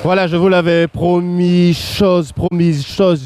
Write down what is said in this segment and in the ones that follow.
Voilà, je vous l'avais promis, chose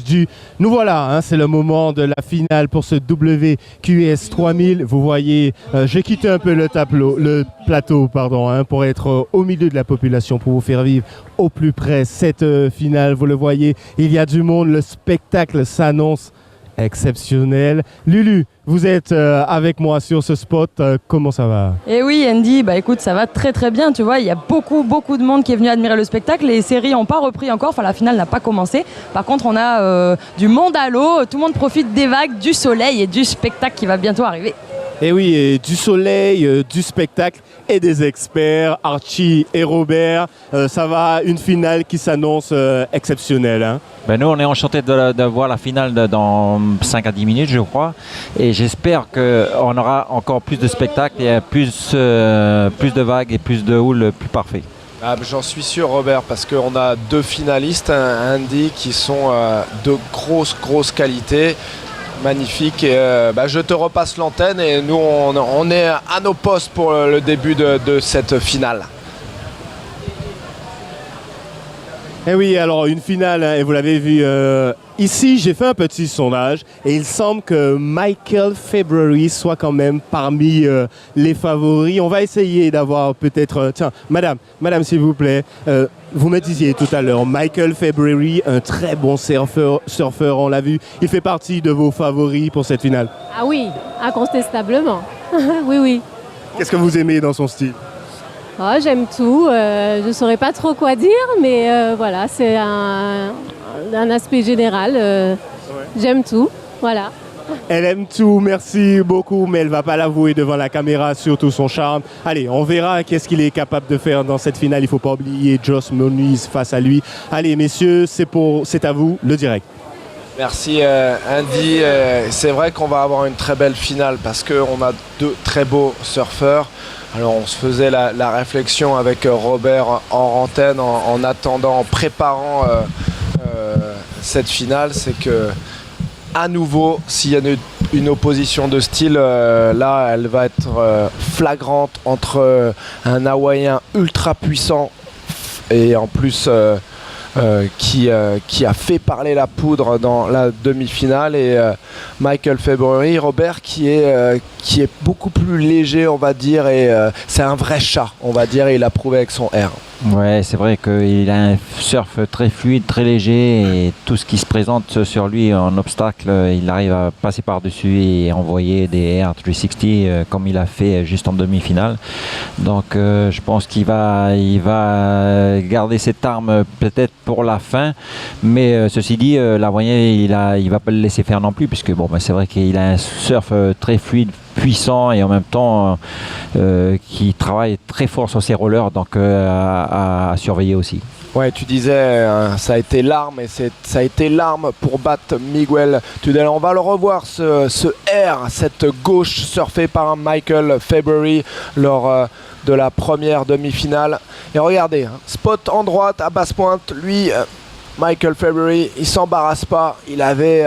due. Nous voilà, hein, c'est le moment de la finale pour ce WQS 3000. Vous voyez, j'ai quitté un peu le plateau, hein, pour être au milieu de la population, pour vous faire vivre au plus près cette finale. Vous le voyez, il y a du monde, le spectacle s'annonce exceptionnel. Lulu, vous êtes avec moi sur ce spot, comment ça va? Eh oui Andy, bah écoute, ça va très très bien, tu vois, il y a beaucoup de monde qui est venu admirer le spectacle, les séries n'ont pas repris encore, enfin la finale n'a pas commencé, par contre on a du monde à l'eau, tout le monde profite des vagues, du soleil et du spectacle qui va bientôt arriver. Et oui, et du soleil, du spectacle et des experts, Archie et Robert, ça va, une finale qui s'annonce exceptionnelle. Hein. Ben nous, on est enchantés de voir la finale dans 5 à 10 minutes, je crois. Et j'espère qu'on aura encore plus de spectacles et plus de vagues et plus de houle plus parfait. Ah, j'en suis sûr, Robert, parce qu'on a deux finalistes, Andy, qui sont de grosse qualité. Magnifique. Et, je te repasse l'antenne et nous, on est à nos postes pour le début de cette finale. Et oui, alors une finale, hein, et vous l'avez vu ici, j'ai fait un petit sondage et il semble que Michael February soit quand même parmi les favoris. On va essayer d'avoir peut-être... tiens, madame, s'il vous plaît, vous me disiez tout à l'heure, Michael February, un très bon surfeur, on l'a vu. Il fait partie de vos favoris pour cette finale? Ah oui, incontestablement. Oui. Qu'est-ce que vous aimez dans son style? Oh, j'aime tout, je ne saurais pas trop quoi dire, mais voilà, c'est un aspect général. Ouais. J'aime tout, voilà. Elle aime tout, merci beaucoup, mais elle ne va pas l'avouer devant la caméra, surtout son charme. Allez, on verra qu'est-ce qu'il est capable de faire dans cette finale. Il ne faut pas oublier Josh Moniz face à lui. Allez, messieurs, c'est à vous, le direct. Merci Andy. C'est vrai qu'on va avoir une très belle finale parce qu'on a deux très beaux surfeurs. Alors on se faisait la réflexion avec Robert en antenne en attendant, en préparant cette finale, c'est que à nouveau, s'il y a une opposition de style, là elle va être flagrante entre un Hawaïen ultra puissant et en plus qui a fait parler la poudre dans la demi-finale et Michael February, Robert qui est beaucoup plus léger, on va dire, et c'est un vrai chat, on va dire, et il l'a prouvé avec son R. Ouais, c'est vrai qu'il a un surf très fluide, très léger, et tout ce qui se présente sur lui en obstacle, il arrive à passer par-dessus et envoyer des Air 360 comme il a fait juste en demi-finale. Donc je pense qu'il va garder cette arme peut-être pour la fin, mais ceci dit, l'Hawaïen, il va pas le laisser faire non plus, puisque bon, c'est vrai qu'il a un surf très fluide, puissant et en même temps qui travaille très fort sur ses rollers, donc à surveiller aussi. Ouais, tu disais, ça a été l'arme et ça a été l'arme pour battre Miguel Tudel. On va le revoir, ce R, cette gauche surfée par Michael February lors de la première demi-finale. Et regardez, spot en droite à basse pointe, lui, Michael February, il s'embarrasse pas, il avait...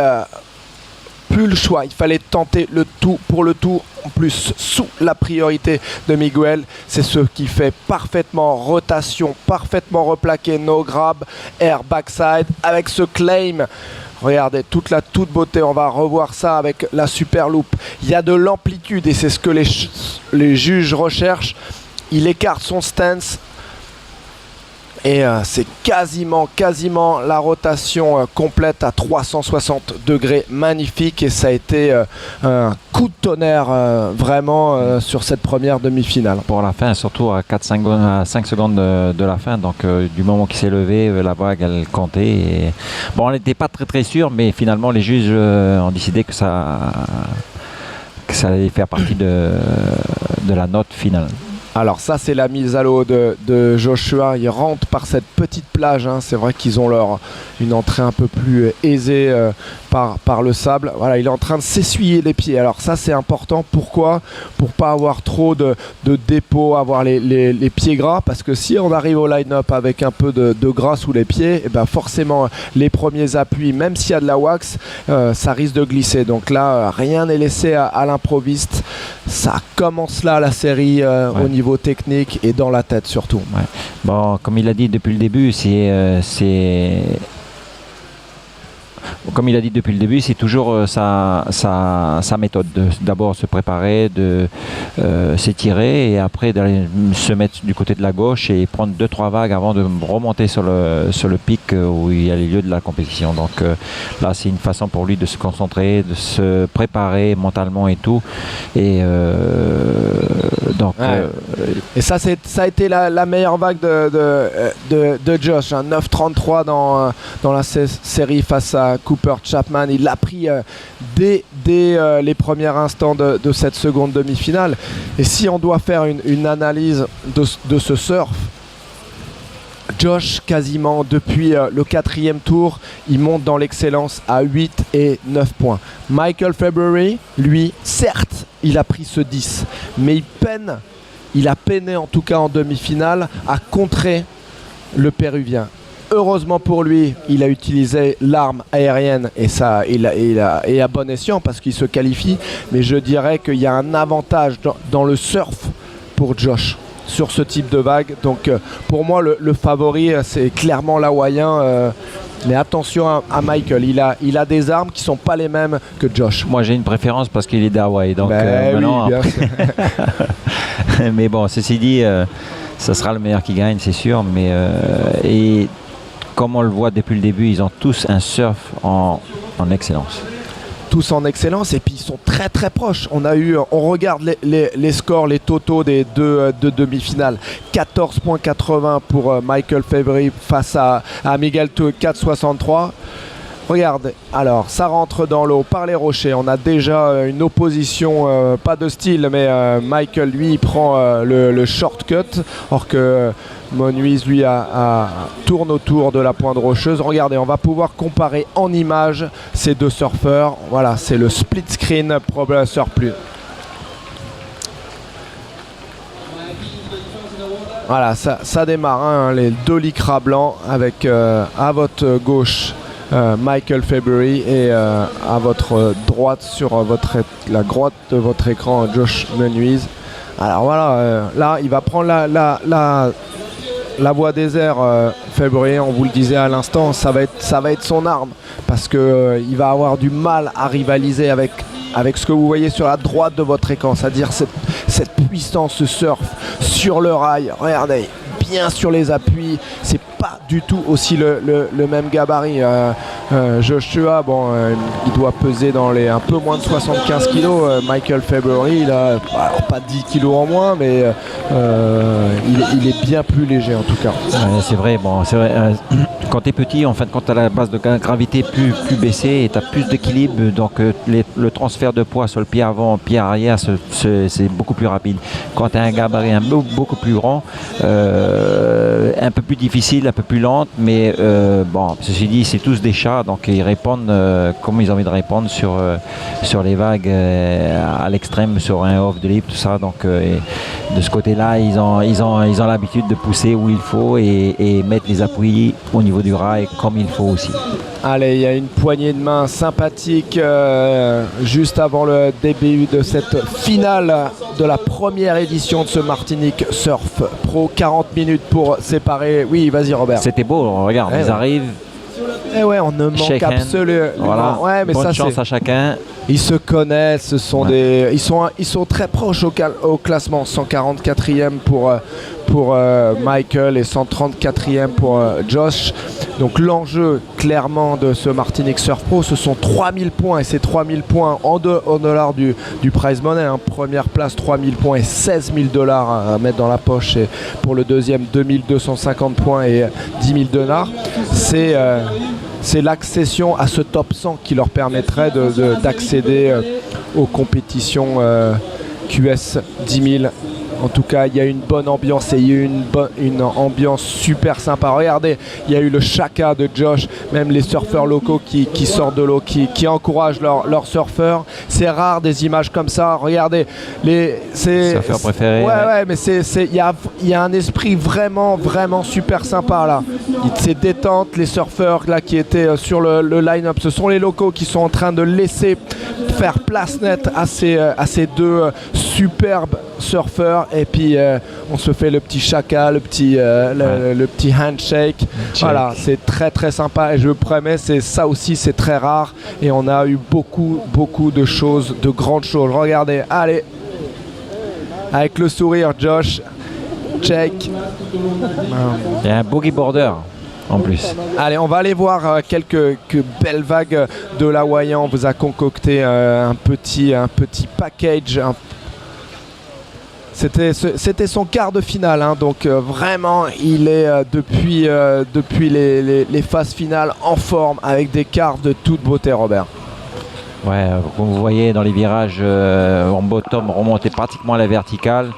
plus le choix, il fallait tenter le tout pour le tout, en plus sous la priorité de Miguel. C'est ce qui fait parfaitement rotation, parfaitement replaqué, no grab, air backside avec ce claim. Regardez, toute beauté, on va revoir ça avec la super loop. Il y a de l'amplitude et c'est ce que les juges recherchent. Il écarte son stance. Et c'est quasiment la rotation complète à 360 degrés, magnifique, et ça a été un coup de tonnerre vraiment sur cette première demi-finale. Pour la fin, surtout à 5 secondes de la fin, donc du moment qu'il s'est levé, la vague elle comptait. Et... Bon, on n'était pas très sûr, mais finalement les juges ont décidé que ça allait faire partie de la note finale. Alors ça, c'est la mise à l'eau de Joshua. Ils rentrent par cette petite plage, hein. C'est vrai qu'ils ont une entrée un peu plus aisée par le sable. Voilà, il est en train de s'essuyer les pieds. Alors ça c'est important. Pourquoi? Pour pas avoir trop de dépôt, avoir les pieds gras, parce que si on arrive au line-up avec un peu de gras sous les pieds, et ben forcément les premiers appuis, même s'il y a de la wax, ça risque de glisser. Donc là, rien n'est laissé à l'improviste. Ça commence là la série au niveau technique et dans la tête surtout. Ouais. Bon, comme il a dit depuis le début, comme il a dit depuis le début, c'est toujours sa méthode. D'abord se préparer, de s'étirer et après d'aller se mettre du côté de la gauche et prendre 2-3 vagues avant de remonter sur le pic où il y a les lieux de la compétition. Donc là, c'est une façon pour lui de se concentrer, de se préparer mentalement et tout. Et et ça a été la meilleure vague de Josh, hein. 9.33 dans la série face à Cooper Chapman. Il l'a pris dès les premiers instants de cette seconde demi-finale. Et si on doit faire une analyse de ce surf, Josh, quasiment depuis le 4e tour, il monte dans l'excellence à 8 et 9 points. Michael February, lui, certes, il a pris ce 10, mais il a peiné en tout cas en demi-finale à contrer le Péruvien. Heureusement pour lui, il a utilisé l'arme aérienne et ça, et à bon escient parce qu'il se qualifie. Mais je dirais qu'il y a un avantage dans le surf pour Josh sur ce type de vague. Donc pour moi, le favori, c'est clairement l'Hawaïen. Mais attention à Michael, il a des armes qui ne sont pas les mêmes que Josh. Moi j'ai une préférence parce qu'il est d'Hawaï. Donc maintenant, oui, mais bon, ceci dit, ça sera le meilleur qui gagne, c'est sûr. Mais et comme on le voit depuis le début, ils ont tous un surf en excellence. Tous en excellence et puis ils sont très très proches. On regarde les scores, les totaux des deux demi-finales. 14.80 pour Michael February face à Miguel Tuch, 4.63. Regarde, alors ça rentre dans l'eau par les rochers. On a déjà une opposition, pas de style, mais Michael lui il prend le shortcut, or que Menuise lui tourne autour de la pointe rocheuse. Regardez, on va pouvoir comparer en image ces deux surfeurs. Voilà, c'est le split screen Pro Surf Plus. Voilà, ça démarre, hein, les deux lycras blancs avec à votre gauche Michael February et à votre droite sur la droite de votre écran Josh Menuise. Alors voilà, là il va prendre la voie des airs, February, on vous le disait à l'instant, ça va être son arme parce que il va avoir du mal à rivaliser avec ce que vous voyez sur la droite de votre écran, c'est-à-dire cette puissance, ce surf sur le rail. Regardez, bien sur les appuis, c'est pas du tout aussi le même gabarit. Joshua, bon, il doit peser dans les un peu moins de 75 kg. Michael February, il a pas 10 kg en moins, mais il est bien plus léger en tout cas. Ouais, c'est vrai, quand tu es petit, en fait, quand tu as la base de gravité plus baissée et tu as plus d'équilibre, donc le transfert de poids sur le pied avant, pied arrière, c'est beaucoup plus rapide. Quand tu as un gabarit beaucoup plus grand, un peu plus difficile, un peu plus lente, mais ceci dit, c'est tous des chats, donc ils répondent comme ils ont envie de répondre sur les vagues à l'extrême, sur un off de lip, tout ça. Donc de ce côté-là, ils ont l'habitude de pousser où il faut et mettre les appuis au niveau du rail comme il faut aussi. Allez, il y a une poignée de main sympathique juste avant le début de cette finale de la première édition de ce Martinique Surf Pro. 40 minutes pour séparer. Oui, vas-y Robert. C'était beau, regarde, ils arrivent. Eh ouais, on ne manque absolument. Voilà. Ouais, mais bonne ça, chance à chacun. Ils se connaissent, ils sont très proches au classement. 144e pour Michael et 134e pour Josh. Donc l'enjeu clairement de ce Martinique Surf Pro, ce sont 3000 points et ces 3000 points en dollars du prize money, hein. Première place 3000 points et 16 000 $ à mettre dans la poche, et pour le deuxième 2250 points et 10 000 $. C'est l'accession à ce top 100 qui leur permettrait d'accéder aux compétitions QS 10 000 En tout cas, il y a une bonne ambiance et il y a une ambiance super sympa. Regardez, il y a eu le Chaka de Josh, même les surfeurs locaux qui sortent de l'eau, qui encouragent leurs surfeurs. C'est rare des images comme ça. Regardez, surfeurs préférés. Ouais, mais il y a un esprit vraiment super sympa là. C'est détente. Les surfeurs là qui étaient sur le line-up, ce sont les locaux qui sont en train de laisser faire place nette à ces deux superbes surfeurs. Et puis on se fait le petit chaka, le petit handshake. Voilà, c'est très sympa et je vous promets, ça aussi c'est très rare et on a eu beaucoup de choses, de grandes choses. Regardez, allez, avec le sourire, Josh, check. Il y a un boogie border en plus. Allez, on va aller voir quelques belles vagues de l'Hawaïen. On vous a concocté un petit package. C'était son quart de finale, hein, donc vraiment il est depuis les phases finales en forme avec des carves de toute beauté, Robert. Ouais, comme vous voyez dans les virages en bottom, remonter pratiquement à la verticale,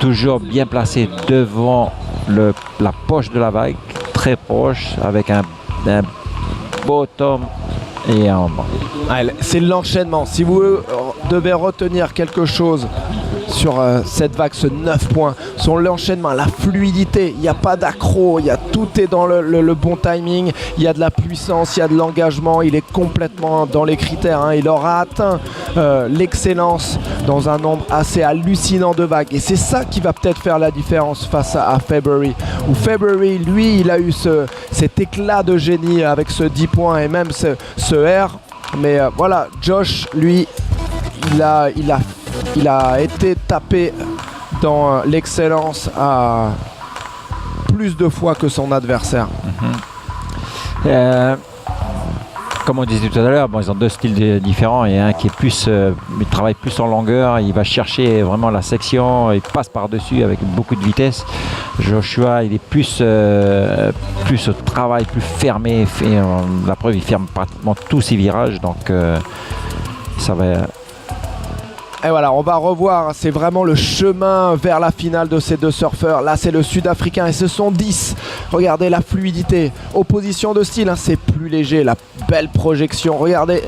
toujours bien placé devant la poche de la vague, très proche, avec un bottom et un bas. C'est l'enchaînement. Si vous devez retenir quelque chose sur cette vague, ce 9 points, son l'enchaînement, la fluidité, il n'y a pas d'accro, tout est dans le bon timing, il y a de la puissance, il y a de l'engagement, il est complètement dans les critères, hein. Il aura atteint l'excellence dans un nombre assez hallucinant de vagues et c'est ça qui va peut-être faire la différence face à February, où February, lui, il a eu cet éclat de génie avec ce 10 points et même ce R, mais voilà, Josh, lui, il a été tapé dans l'excellence à plus de fois que son adversaire. Comme on disait tout à l'heure, ils ont deux styles différents. Il y a un qui est plus, il travaille plus en longueur, il va chercher vraiment la section, il passe par-dessus avec beaucoup de vitesse. Joshua, il est plus au travail, plus fermé. La preuve, il ferme pratiquement tous ses virages, donc ça va. Et voilà, on va revoir, c'est vraiment le chemin vers la finale de ces deux surfeurs. Là, c'est le Sud-Africain et ce sont 10. Regardez la fluidité, opposition de style, hein, c'est plus léger, la belle projection. Regardez,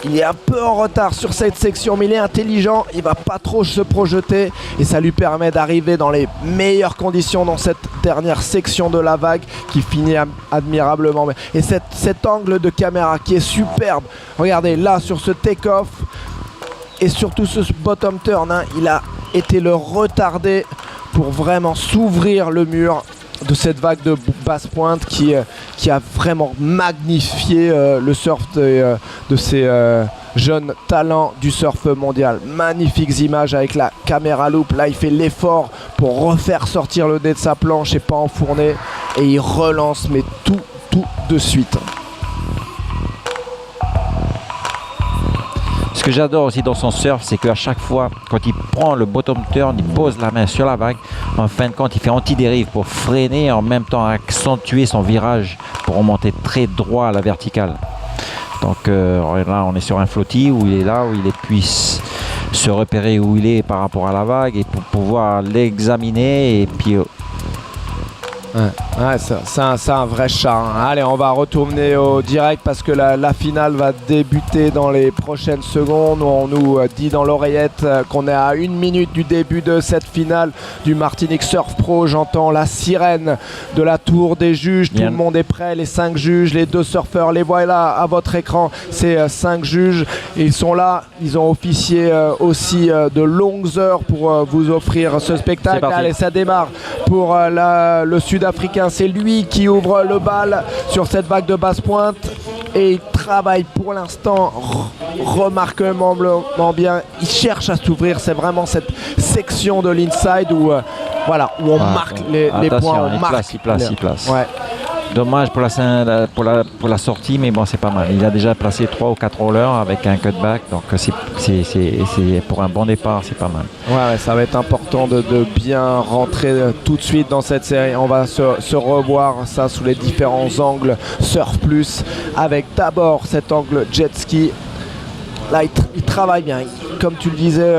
il est un peu en retard sur cette section, mais il est intelligent, il va pas trop se projeter et ça lui permet d'arriver dans les meilleures conditions dans cette dernière section de la vague qui finit admirablement. Et cet angle de caméra qui est superbe. Regardez, là, sur ce take-off, et surtout ce bottom turn, hein, il a été le retardé pour vraiment s'ouvrir le mur de cette vague de basse pointe qui a vraiment magnifié le surf de ces jeunes talents du surf mondial. Magnifiques images avec la caméra loop. Là, il fait l'effort pour refaire sortir le dé de sa planche et pas enfourner. Et il relance, mais tout de suite. Ce que j'adore aussi dans son surf, c'est qu'à chaque fois, quand il prend le bottom turn, il pose la main sur la vague. En fin de compte, il fait anti-dérive pour freiner et en même temps accentuer son virage pour remonter très droit à la verticale. Donc là, on est sur un flotti où il est là, où il puisse se repérer où il est par rapport à la vague et pour pouvoir l'examiner et puis... Ouais, c'est un vrai chat, hein. Allez, on va retourner au direct parce que la finale va débuter dans les prochaines secondes. On nous dit dans l'oreillette qu'on est à 1 minute du début de cette finale du Martinique Surf Pro. J'entends la sirène de la tour des juges. Tout le monde est prêt, les 5 juges, les 2 surfeurs, les voilà à votre écran. Ces 5 juges, ils sont là, ils ont officié aussi de longues heures pour vous offrir ce spectacle. Allez, ça démarre pour le Sud-Africain, c'est lui qui ouvre le bal sur cette vague de basse pointe et il travaille pour l'instant remarquablement bien. Il cherche à s'ouvrir, c'est vraiment cette section de l'inside où on marque les points. Il place. Ouais. Dommage pour la sortie, mais bon, c'est pas mal. Il a déjà placé 3 ou 4 rollers avec un cutback, donc c'est pour un bon départ, c'est pas mal. Ouais, ça va être important de bien rentrer tout de suite dans cette série. On va se revoir ça sous les différents angles Surf Plus, avec d'abord cet angle jet ski. Là, il travaille bien. comme tu le disais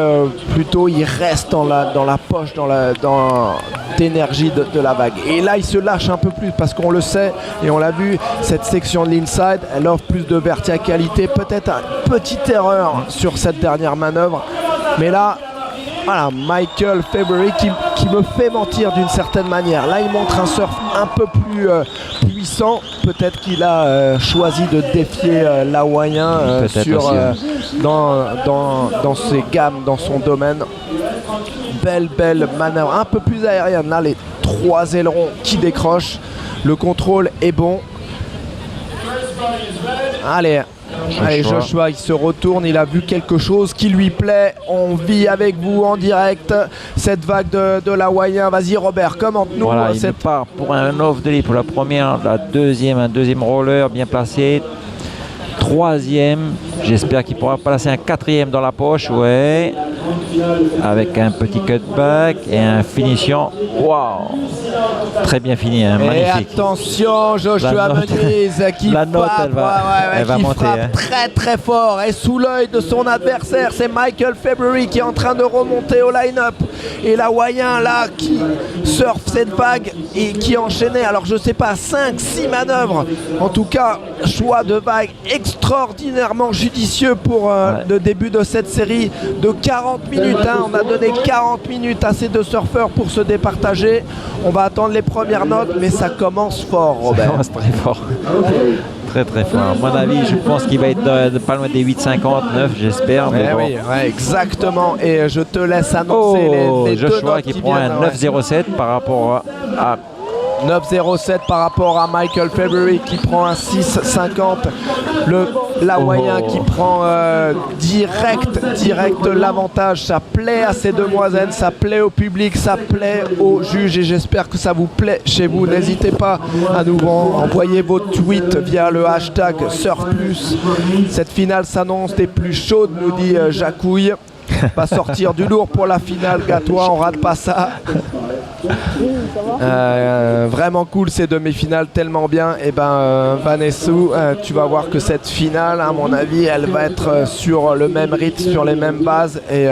plus tôt, il reste dans la poche, dans d'énergie de la vague. Et là, il se lâche un peu plus parce qu'on le sait et on l'a vu, cette section de l'inside, elle offre plus de verticalité. Peut-être une petite erreur sur cette dernière manœuvre. Mais là, voilà, Michael February qui me fait mentir d'une certaine manière. Là, il montre un surf un peu plus puissant. Peut-être qu'il a choisi de défier l'Hawaïen dans ses gammes, dans son domaine. Belle manœuvre, un peu plus aérienne. Là, les 3 ailerons qui décrochent. Le contrôle est bon. Allez, Joshua, il se retourne, il a vu quelque chose qui lui plaît. On vit avec vous en direct cette vague de l'Hawaïen. Vas-y Robert, commente-nous. Voilà, il part pour un off de pour la première, un deuxième roller bien placé. 3e, j'espère qu'il pourra placer un 4e dans la poche, ouais, avec un petit cutback et un finition. Waouh, très bien fini, hein, magnifique. Et attention, Joshua Menuise qui va monter, frappe très très fort et sous l'œil de son adversaire, c'est Michael February qui est en train de remonter au line-up. Et l'Hawaïen là qui surfe cette vague et qui enchaînait, alors je sais pas, 5-6 manœuvres. En tout cas, choix de vague extraordinairement judicieux pour le début de cette série de 40 minutes. Hein. On a donné 40 minutes à ces deux surfeurs pour se départager. On va attendre les premières notes, mais ça commence fort, Robert. Ça commence très fort. Très fort. À mon avis, je pense qu'il va être pas loin des 8,59, j'espère. Mais bon. Oui, ouais, exactement. Et je te laisse annoncer les Joshua deux notes qui prend un 9,07 par rapport à 9,07 par rapport à Michael February qui prend un 6,50. L'Hawaïen qui prend direct l'avantage. Ça plaît à ces demoiselles, ça plaît au public, ça plaît aux juges et j'espère que ça vous plaît chez vous. N'hésitez pas à nous envoyer vos tweets via le hashtag SurfPlus. Cette finale s'annonce des plus chaudes, nous dit Jacouille. Va sortir du lourd pour la finale, Gatois, on rate pas ça. Vraiment cool ces demi-finales, tellement bien. Et Vanessa, tu vas voir que cette finale, à mon avis, elle va être sur le même rythme, sur les mêmes bases et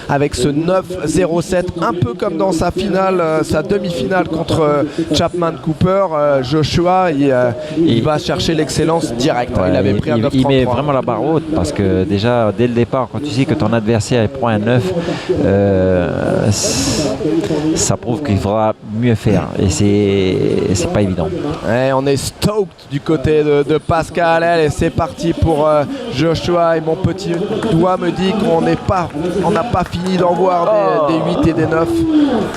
avec ce 9-0-7, un peu comme dans sa finale, sa demi-finale contre Chapman Cooper. Joshua, il va chercher l'excellence directe. Ouais, il avait pris un 9-33. Il met vraiment la barre haute parce que déjà dès le départ, quand tu sais que ton adversaire prend un 9, ça prouve qu'il faudra mieux faire et c'est pas évident. Et on est stoked du côté de Pascal. Allez, c'est parti pour Joshua et mon petit doigt me dit qu'on n'a pas fini d'en voir des 8 et des 9.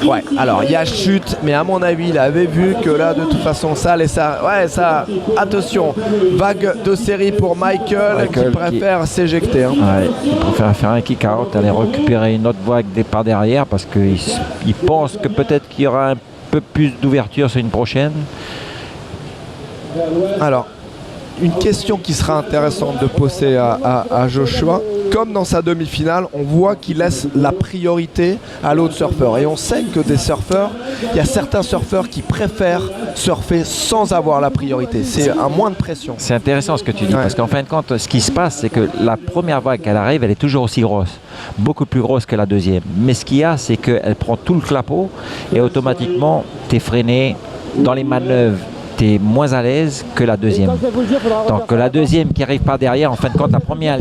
Ouais, alors il y a chute, mais à mon avis il avait vu que là de toute façon ça attention, vague de série pour Michael qui préfère s'éjecter. Hein. Ouais, il préfère faire un kick out, aller récupérer une autre vague par derrière parce qu'il pense que peut-être qu'il y aura un peu plus d'ouverture sur une prochaine. Alors, une question qui sera intéressante de poser à Joshua. Comme dans sa demi-finale, on voit qu'il laisse la priorité à l'autre surfeur. Et on sait que des surfeurs, il y a certains surfeurs qui préfèrent surfer sans avoir la priorité. C'est un moins de pression. C'est intéressant ce que tu dis, parce qu'en fin de compte, ce qui se passe, c'est que la première vague, qu'elle arrive, elle est toujours aussi grosse. Beaucoup plus grosse que la deuxième. Mais ce qu'il y a, c'est qu'elle prend tout le clapot et automatiquement, tu es freiné dans les manœuvres. Tu es moins à l'aise que la deuxième. Donc la deuxième qui arrive par derrière, en fin de compte, la première,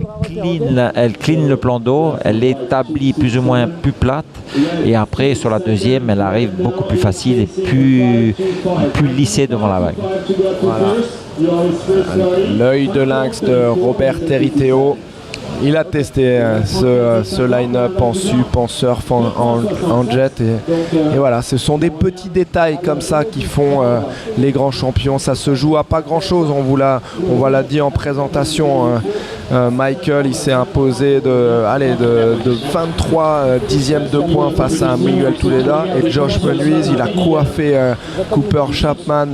elle clean le plan d'eau, elle l'établit plus ou moins plus plate. Et après, sur la deuxième, elle arrive beaucoup plus facile et plus lissée devant la vague. Voilà. L'œil de lynx de Robert Territeo. Il a testé ce line-up en sup, en surf, en jet et voilà, ce sont des petits détails comme ça qui font les grands champions. Ça se joue à pas grand-chose, on l'a dit en présentation. Michael, il s'est imposé de 23 dixièmes de points face à Miguel Touleda et Josh Menuise, il a coiffé Cooper Chapman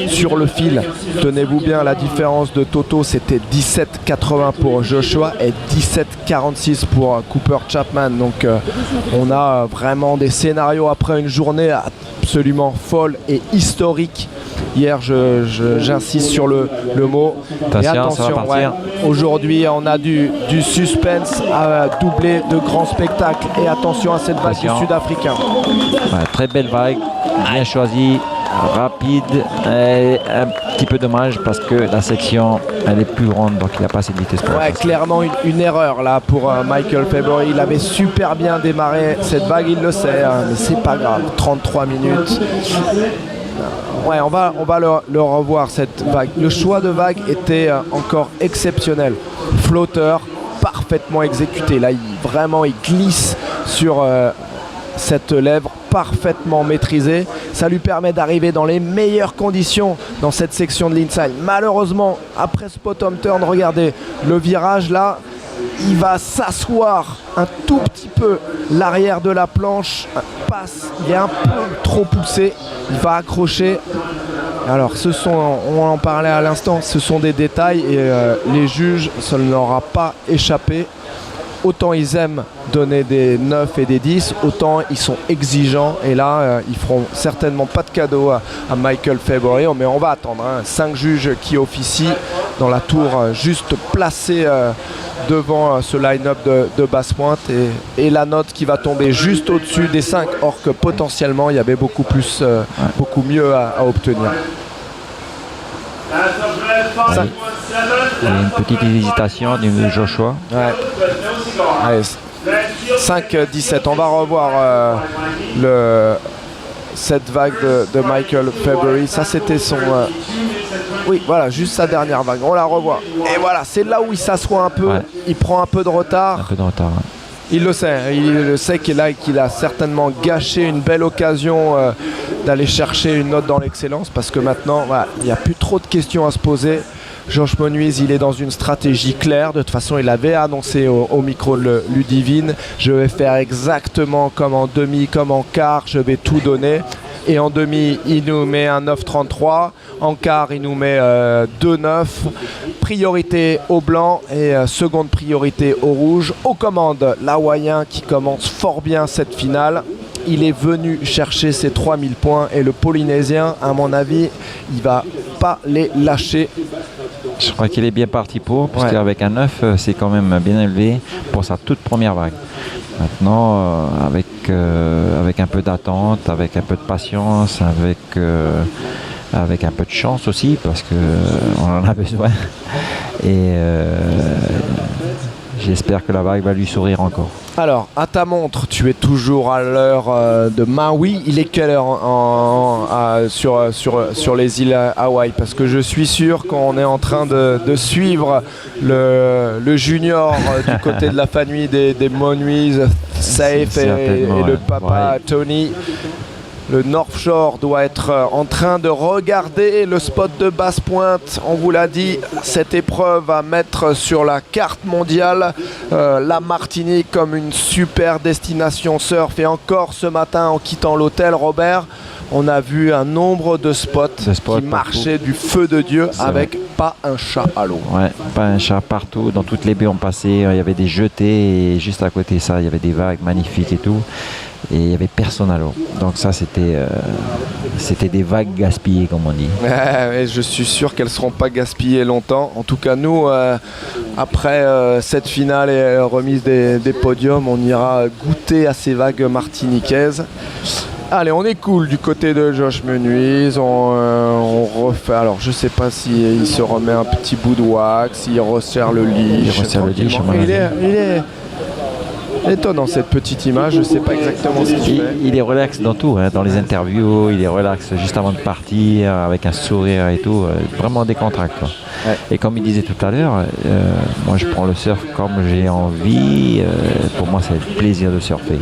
sur le fil. Tenez-vous bien, la différence de Toto, c'était 17,80 pour Joshua et 17,46 pour Cooper Chapman. Donc on a vraiment des scénarios après une journée absolument folle et historique. Hier, j'insiste sur le mot. Attention, et attention, ça va partir. Aujourd'hui, on a du suspense à doubler de grands spectacles. Et attention à cette vague du Attention. Sud-Africain. Ouais, très belle vague, bien choisie, rapide. Et un petit peu dommage parce que la section elle est plus grande, donc il n'a pas assez de vitesse pour la Ouais, passer. clairement une erreur là pour Michael February. Il avait super bien démarré cette vague, il le sait, hein, mais c'est pas grave. 33 minutes. Ouais, on va le revoir cette vague. Le choix de vague était encore exceptionnel. Flotteur, parfaitement exécuté. Là, il glisse sur cette lèvre, parfaitement maîtrisée. Ça lui permet d'arriver dans les meilleures conditions dans cette section de l'inside. Malheureusement, après ce bottom turn, regardez, le virage là, il va s'asseoir un tout petit peu. L'arrière de la planche passe, il est un peu trop poussé. Il va accrocher. Alors, on en parlait à l'instant, ce sont des détails et les juges, ça ne leur a pas échappé. Autant ils aiment donner des 9 et des 10, autant ils sont exigeants. Et là, ils feront certainement pas de cadeau à Michael February. Mais on va attendre. 5 juges qui officient dans la tour juste placée devant ce line-up de basse pointe. Et la note qui va tomber juste au-dessus des 5. Or que potentiellement, il y avait beaucoup mieux à obtenir. Ouais. Il y a une petite hésitation du Joshua. Ouais. Allez, 5-17. On va revoir cette vague de Michael February. Ça, c'était son... oui, voilà, juste sa dernière vague. On la revoit. Et voilà, c'est là où il s'assoit un peu. Ouais. Il prend un peu de retard. Un peu de retard. Ouais. Il le sait qu'il a certainement gâché une belle occasion d'aller chercher une note dans l'excellence, parce que maintenant, voilà, il n'y a plus trop de questions à se poser. Josh Menuise, il est dans une stratégie claire. De toute façon, il avait annoncé au micro de Ludivine, je vais faire exactement comme en demi, comme en quart, je vais tout donner. Et en demi, il nous met un 9,33. En quart, il nous met 2,9. Priorité au blanc et seconde priorité au rouge. Aux commandes, l'Hawaïen qui commence fort bien cette finale. Il est venu chercher ses 3000 points et le Polynésien, à mon avis, il va pas les lâcher. Je crois qu'il est bien parti parce Ouais. qu'avec un 9, c'est quand même bien élevé pour sa toute première vague. Maintenant, avec un peu d'attente, avec un peu de patience, avec un peu de chance aussi, parce qu'on en a besoin. Et j'espère que la vague va lui sourire encore. Alors, à ta montre, tu es toujours à l'heure de Maui. Il est quelle heure sur les îles Hawaï? Parce que je suis sûr qu'on est en train de suivre le junior du côté de la famille des Menuise, Safe et le papa ouais. Tony. Le North Shore doit être en train de regarder le spot de basse pointe. On vous l'a dit, cette épreuve à mettre sur la carte mondiale la Martinique comme une super destination surf. Et encore ce matin, en quittant l'hôtel, Robert, on a vu un nombre de spots qui marchaient du feu de Dieu avec pas un chat à l'eau. Ouais, pas un chat partout. Dans toutes les baies on passait, il y avait des jetés et juste à côté de ça, il y avait des vagues magnifiques et tout. Et il n'y avait personne à l'eau. Donc ça, c'était des vagues gaspillées, comme on dit. Je suis sûr qu'elles ne seront pas gaspillées longtemps. En tout cas, nous, après cette finale et remise des podiums, on ira goûter à ces vagues martiniquaises. Allez, on est cool du côté de Josh Menuise. On refait. Alors, je sais pas s'il se remet un petit bout de wax, s'il resserre le leash. Il resserre le leash, il est étonnant cette petite image, je sais pas exactement ce qu'il fait. Il est relax dans tout, dans les interviews, il est relax juste avant de partir, avec un sourire et tout, vraiment décontracté. Ouais. Et comme il disait tout à l'heure, moi je prends le surf comme j'ai envie, pour moi c'est le plaisir de surfer.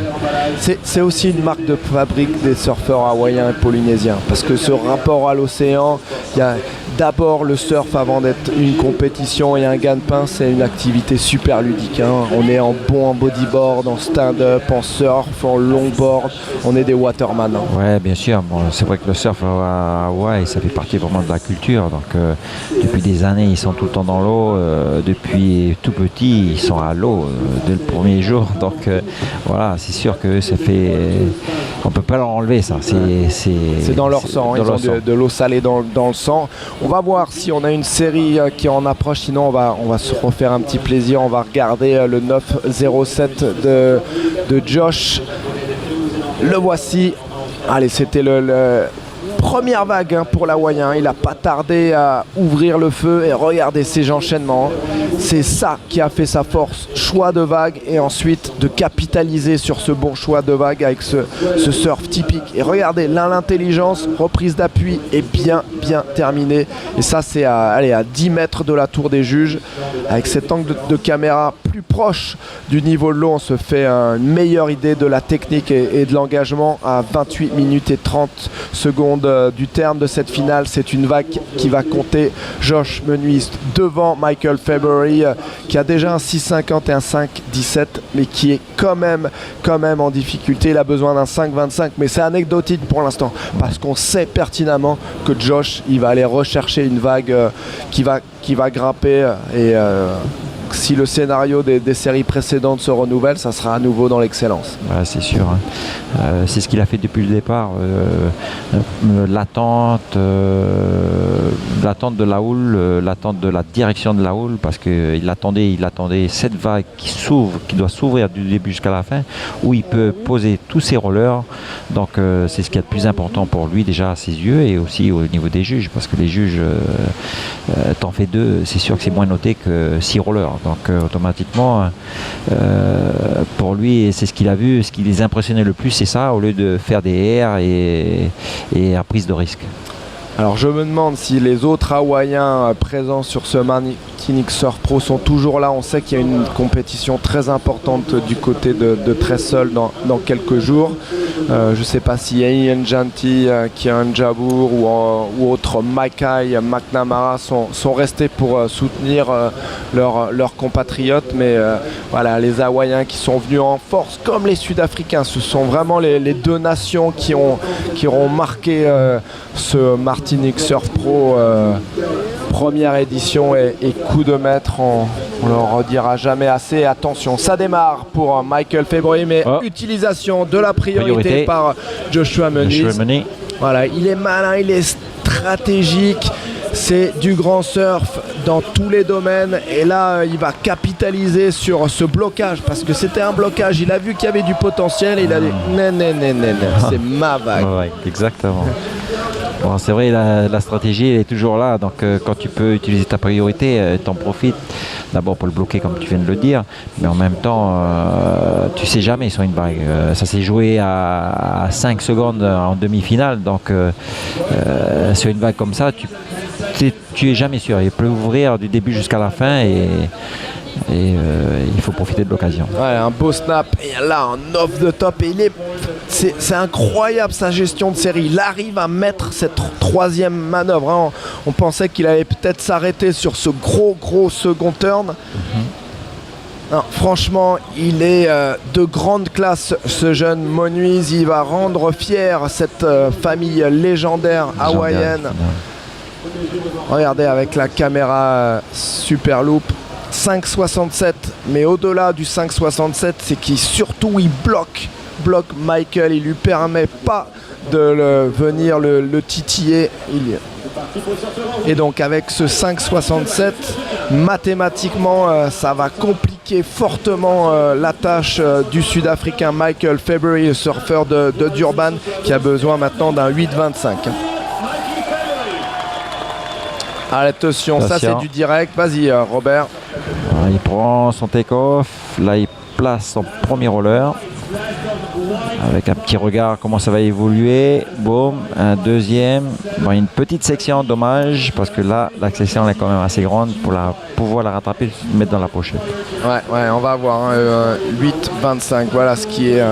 C'est aussi une marque de fabrique des surfeurs hawaïens et polynésiens, parce que ce rapport à l'océan, il y a d'abord le surf avant d'être une compétition et un gagne-pain, c'est une activité super ludique. Hein. On est en bodyboard, en stand-up, en surf, en longboard, on est des waterman. Hein. Ouais, bien sûr. Bon, c'est vrai que le surf à Hawaï, ça fait partie vraiment de la culture. Donc, depuis des années, ils sont tout le temps dans l'eau. Depuis tout petit, ils sont à l'eau dès le premier jour. Donc, voilà, c'est sûr que ça fait. On peut pas leur enlever ça. C'est dans leur sang. Ils ont de l'eau salée dans le sang. On va voir si on a une série qui en approche. Sinon, on va se refaire un petit plaisir. On va regarder le 9-07 de Josh. Le voici. Allez, c'était le première vague pour l'Hawaïen. Il n'a pas tardé à ouvrir le feu et regardez ces enchaînements. C'est ça qui a fait sa force. Choix de vague et ensuite de capitaliser sur ce bon choix de vague avec ce surf typique. Et regardez, l'intelligence, reprise d'appui est bien terminée. Et ça, c'est à 10 mètres de la tour des juges. Avec cet angle de caméra plus proche du niveau de l'eau, on se fait une meilleure idée de la technique et de l'engagement à 28 minutes et 30 secondes du terme de cette finale. C'est une vague qui va compter Josh Menuist devant Michael February qui a déjà un 6,50 et un 5,17 mais qui est quand même en difficulté. Il a besoin d'un 5,25 mais c'est anecdotique pour l'instant parce qu'on sait pertinemment que Josh il va aller rechercher une vague qui va grimper et si le scénario des séries précédentes se renouvelle, ça sera à nouveau dans l'excellence. Ouais, c'est sûr. Hein. C'est ce qu'il a fait depuis le départ. L'attente de la houle, l'attente de la direction de la houle, parce qu'il attendait cette vague qui doit s'ouvrir du début jusqu'à la fin, où il peut poser tous ses rollers. Donc c'est ce qui est le plus important pour lui déjà à ses yeux et aussi au niveau des juges, parce que les juges, t'en fais 2, c'est sûr que c'est moins noté que 6 rollers. Donc automatiquement, pour lui, c'est ce qu'il a vu, ce qui les impressionnait le plus, c'est ça, au lieu de faire des airs et à prise de risque. Alors je me demande si les autres Hawaïens présents sur ce Martinique Surf Pro sont toujours là. On sait qu'il y a une compétition très importante du côté de Tressol dans quelques jours. Je ne sais pas si Ian Janty, Kieran Jabour ou autres Mackay, McNamara sont restés pour soutenir leurs compatriotes. Mais voilà, les Hawaïens qui sont venus en force, comme les Sud-Africains, ce sont vraiment les deux nations qui auront marqué ce Martinique Surf Pro première édition et coup de maître, on leur redira jamais assez. Attention, ça démarre pour Michael February, mais utilisation de la priorité par Joshua Menuist. Voilà, il est malin, il est stratégique. C'est du grand surf dans tous les domaines et là il va capitaliser sur ce blocage parce que c'était un blocage, il a vu qu'il y avait du potentiel et il a dit c'est ma vague. Ouais, exactement. Bon, c'est vrai, la stratégie elle est toujours là, donc quand tu peux utiliser ta priorité, t'en profites d'abord pour le bloquer comme tu viens de le dire, mais en même temps tu sais jamais sur une vague. Ça s'est joué à 5 secondes en demi-finale, donc sur une vague comme ça, tu es jamais sûr. Il peut ouvrir du début jusqu'à la fin et il faut profiter de l'occasion. Ouais, un beau snap et là un off the top et c'est incroyable sa gestion de série. Il arrive à mettre cette troisième manœuvre. Hein. On pensait qu'il allait peut-être s'arrêter sur ce gros second turn. Non, franchement, il est de grande classe ce jeune Menuist. Il va rendre fier cette famille légendaire hawaïenne. Regardez avec la caméra super loop. 5,67, mais au-delà du 5,67, c'est qu'il surtout il bloque Michael, il lui permet pas de venir le titiller. Et donc avec ce 5,67, mathématiquement ça va compliquer fortement la tâche du Sud-Africain Michael February, le surfeur de Durban, qui a besoin maintenant d'un 8,25. Allez, attention, ça c'est du direct. Vas-y Robert. Il prend son take-off, là il place son premier roller. Avec un petit regard comment ça va évoluer. Boum, un deuxième. Bon, une petite section, dommage, parce que là, la section elle est quand même assez grande pour pouvoir la rattraper et mettre dans la pochette. Ouais, on va voir. 8,25, voilà ce qui est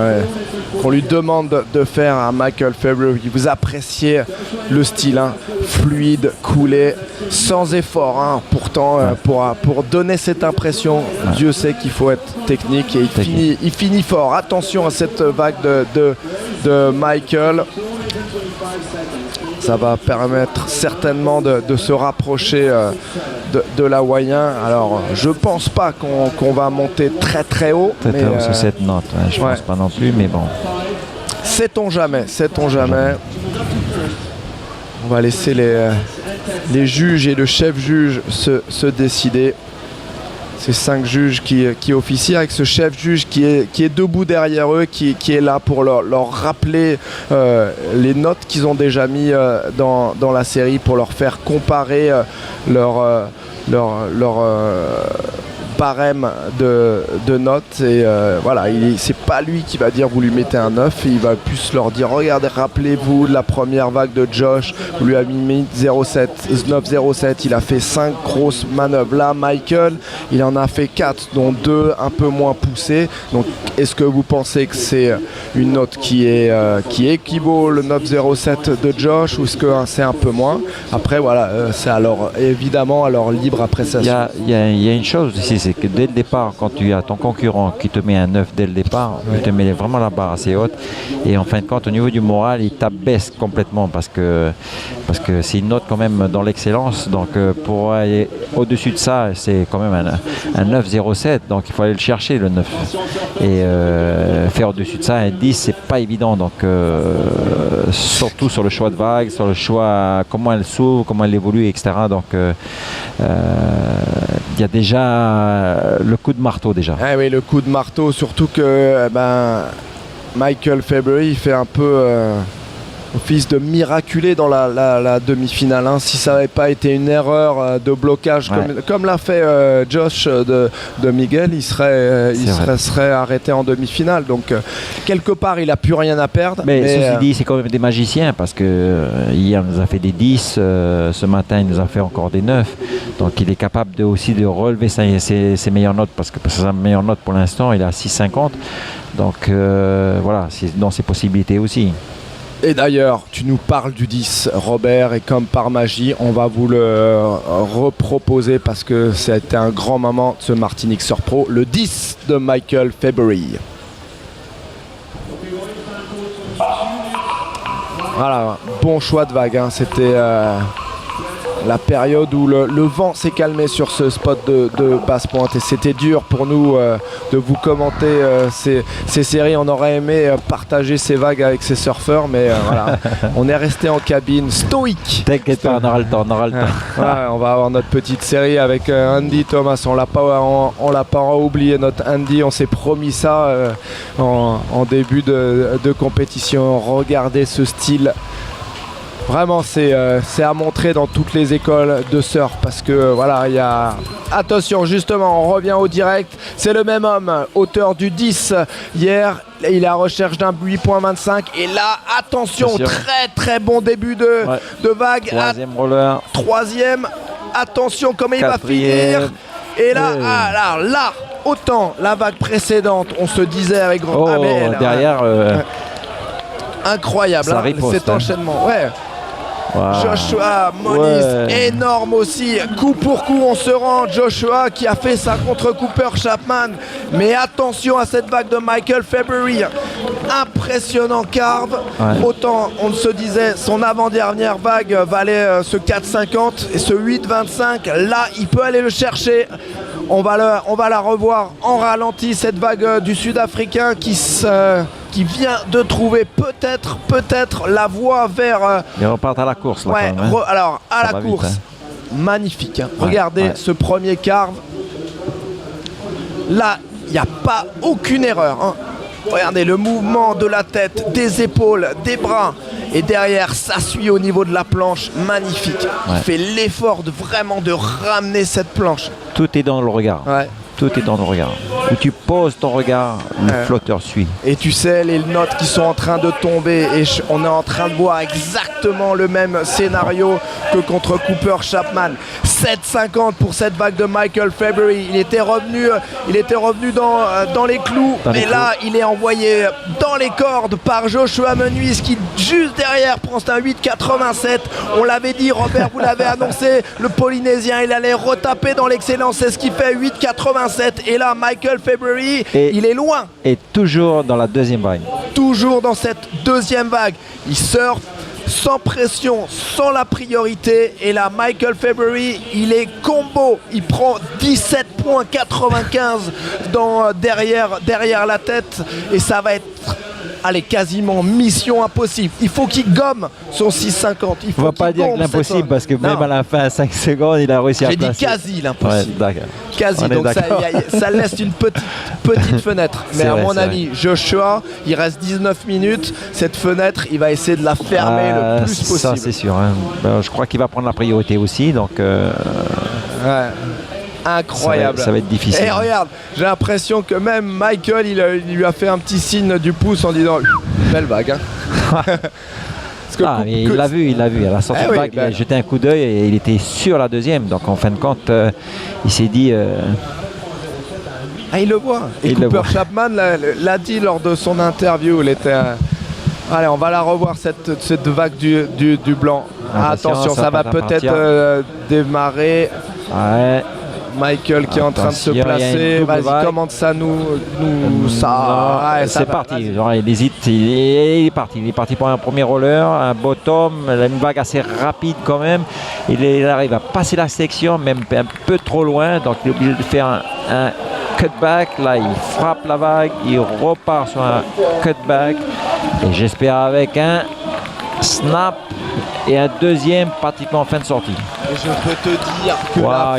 qu'on lui demande de faire à Michael February. Vous appréciez le style, fluide, coulé, sans effort. Pourtant, pour donner cette impression, Dieu sait qu'il faut être technique et il finit fort. Attention à cette vague de Michael. Ça va permettre certainement de se rapprocher de l'hawaïen. Alors, je pense pas qu'on va monter très très haut. Peut-être sur cette note, je pense pas non plus, mais bon. Sait-on jamais. On va laisser les juges et le chef juge se décider. Ces 5 juges qui officient avec ce chef juge qui est debout derrière eux, qui est là pour leur rappeler les notes qu'ils ont déjà mis dans la série, pour leur faire comparer leur barème de notes. Et voilà, c'est pas lui qui va dire vous lui mettez un 9, il va plus leur dire regardez, rappelez-vous de la première vague de Josh, vous lui avez mis 9,07, il a fait 5 grosses manœuvres. Là, Michael, il en a fait 4, dont 2 un peu moins poussées. Donc est-ce que vous pensez que c'est une note qui équivaut le 9,07 de Josh, ou est-ce que c'est un peu moins? Après voilà, c'est alors évidemment à leur libre appréciation. Il y a une chose ici, c'est que dès le départ, quand tu as ton concurrent qui te met un 9 dès le départ, il te met vraiment la barre assez haute, et en fin de compte au niveau du moral il t'abaisse complètement, parce que c'est une note quand même dans l'excellence. Donc pour aller au-dessus de ça, c'est quand même un 9,07, donc il faut aller le chercher le 9, et faire au-dessus de ça un 10, c'est pas évident. Donc surtout sur le choix de vague, sur le choix comment elle s'ouvre, comment elle évolue, etc. Donc il y a déjà le coup de marteau déjà. Ah oui, le coup de marteau, surtout que Michael February fait un peu office de miraculé dans la demi-finale. Si ça n'avait pas été une erreur de blocage comme l'a fait Josh de Miguel, il serait arrêté en demi-finale. Donc quelque part il n'a plus rien à perdre. Mais ceci dit, c'est quand même des magiciens, parce que hier il nous a fait des 10, ce matin il nous a fait encore des 9. Donc il est capable aussi de relever ses meilleures notes, parce que sa meilleure note pour l'instant il est à 6,50. Donc voilà, c'est dans ses possibilités aussi. Et d'ailleurs, tu nous parles du 10, Robert, et comme par magie, on va vous le reproposer, parce que c'était un grand moment de ce Martinique sur Pro, le 10 de Michael February. Voilà, bon choix de vague, c'était la période où le vent s'est calmé sur ce spot de basse pointe, et c'était dur pour nous de vous commenter ces séries. On aurait aimé partager ces vagues avec ces surfeurs, mais voilà, on est resté en cabine stoïque. T'inquiète pas, on aura le temps. Ouais, on va avoir notre petite série avec Andy Thomas. On l'a pas oublié, notre Andy. On s'est promis ça en début de compétition. Regardez ce style. Vraiment, c'est à montrer dans toutes les écoles de surf, parce que voilà, il y a... Attention, justement, on revient au direct. C'est le même homme, auteur du 10 hier. Il est à recherche d'un 8,25. Et là, attention, très très bon début de vague. Troisième roller. Troisième. Attention, comment il va finir. Et là, là, autant la vague précédente, on se disait avec... derrière... incroyable, cet enchaînement. Ouais. Wow. Joshua Moniz, énorme aussi, coup pour coup on se rend. Joshua qui a fait ça contre Cooper Chapman, mais attention à cette vague de Michael February, impressionnant carve. Autant on se disait son avant-dernière vague valait ce 4,50 et ce 8,25, là il peut aller le chercher. On va la revoir en ralenti, cette vague du Sud-Africain qui vient de trouver peut-être la voie vers... Il repart à la course. Là, alors, à la course, vite, magnifique. Regardez ce premier carve. Là, il n'y a pas aucune erreur. Regardez le mouvement de la tête, des épaules, des bras. Et derrière, ça suit au niveau de la planche. Magnifique. Il fait l'effort de ramener cette planche. Tout est dans le regard. tout est dans le regard. Où tu poses ton regard, le flotteur suit. Et tu sais, les notes qui sont en train de tomber, et on est en train de voir exactement le même scénario que contre Cooper Chapman. 7,50 pour cette vague de Michael February. Il était revenu dans les clous, mais là, il est envoyé dans les cordes par Joshua Menuis qui, juste derrière, prend un 8,87. On l'avait dit, Robert, vous l'avez annoncé, le Polynésien, il allait retaper dans l'excellence. C'est ce qui fait 8,87. Et là, Michael February, il est loin. Et toujours dans la deuxième vague. Toujours dans cette deuxième vague. Il surfe sans pression, sans la priorité. Et là, Michael February, il est combo. Il prend 17,95 derrière la tête. Et ça va être quasiment mission impossible. Il faut qu'il gomme son 6,50. On va pas dire l'impossible parce que même à la fin, à 5 secondes, il a réussi à placer. J'ai dit quasi l'impossible. Ouais, quasi. Donc ça laisse une petite fenêtre. Mais à mon avis, Joshua, il reste 19 minutes. Cette fenêtre, il va essayer de la fermer le plus possible. Ça, c'est sûr. Hein. Je crois qu'il va prendre la priorité aussi. Donc, incroyable. Ça va être difficile. Et regarde, j'ai l'impression que même Michael, il lui a fait un petit signe du pouce en disant belle vague. Hein. Il l'a vu. À la sortie de vague, il a jeté un coup d'œil et il était sur la deuxième. Donc en fin de compte, il s'est dit. Il le voit. Et Cooper Chapman l'a dit lors de son interview. Il était. Allez, on va la revoir cette vague du blanc. Attention, ça va peut-être démarrer. Ouais. Michael qui est en train de se placer. Vas-y, commande ça, ça. C'est parti. Il hésite. Il est parti. Il est parti pour un premier roller, un bottom, une vague assez rapide quand même. Il arrive à passer la section, même un peu trop loin. Donc il est obligé de faire un cutback. Là, il frappe la vague. Il repart sur un cutback. Et j'espère avec un snap et un deuxième pratiquement en fin de sortie. Et je peux te dire que la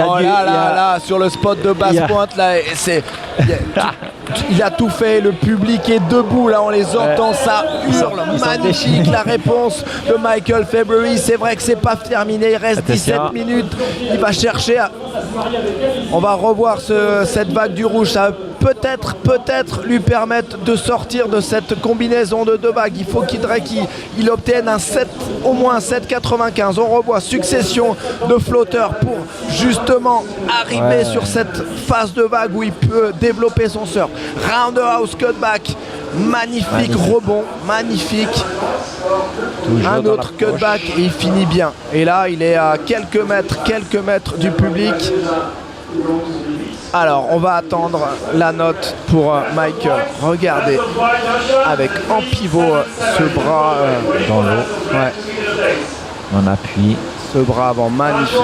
foule, là, sur le spot de basse pointe, là, il a tout fait, le public est debout, là on les entend, ça hurle, magnifique la réponse de Michael February. C'est vrai que c'est pas terminé, il reste 17 minutes, il va chercher on va revoir cette vague du rouge, ça va peut-être lui permettre de sortir de cette combinaison de deux vagues. Il faut qu'il obtienne au moins un 7,95. On revoit succession de flotteurs pour justement arriver sur cette phase de vague où il peut développer son surf. Roundhouse cutback, magnifique rebond, magnifique. Toujours un autre cutback et il finit bien. Et là, il est à quelques mètres du public. Alors, on va attendre la note pour Michael. Regardez, avec en pivot ce bras dans l'eau. Ouais. En appui. Ce bras avant, magnifique.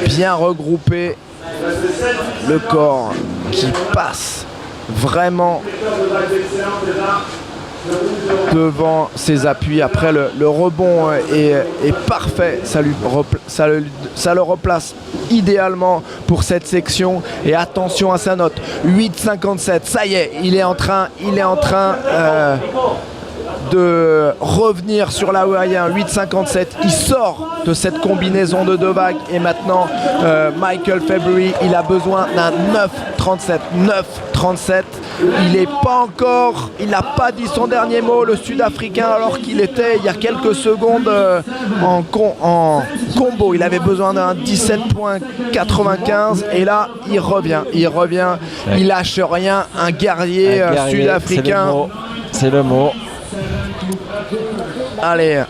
Bien regroupé. Le corps qui passe vraiment devant ses appuis. Après le rebond est parfait, ça le replace idéalement pour cette section. Et attention à sa note, 8,57. Ça y est, il est en train de revenir sur la hawaïen. 8,57. Il sort de cette combinaison de deux vagues et maintenant Michael February, il a besoin d'un 9,37. 9,37. Il n'a pas dit son dernier mot, le Sud-Africain, alors qu'il était il y a quelques secondes en combo. Il avait besoin d'un 17,95 et là il revient. Il lâche rien. Un guerrier sud-africain. C'est le mot. Allez,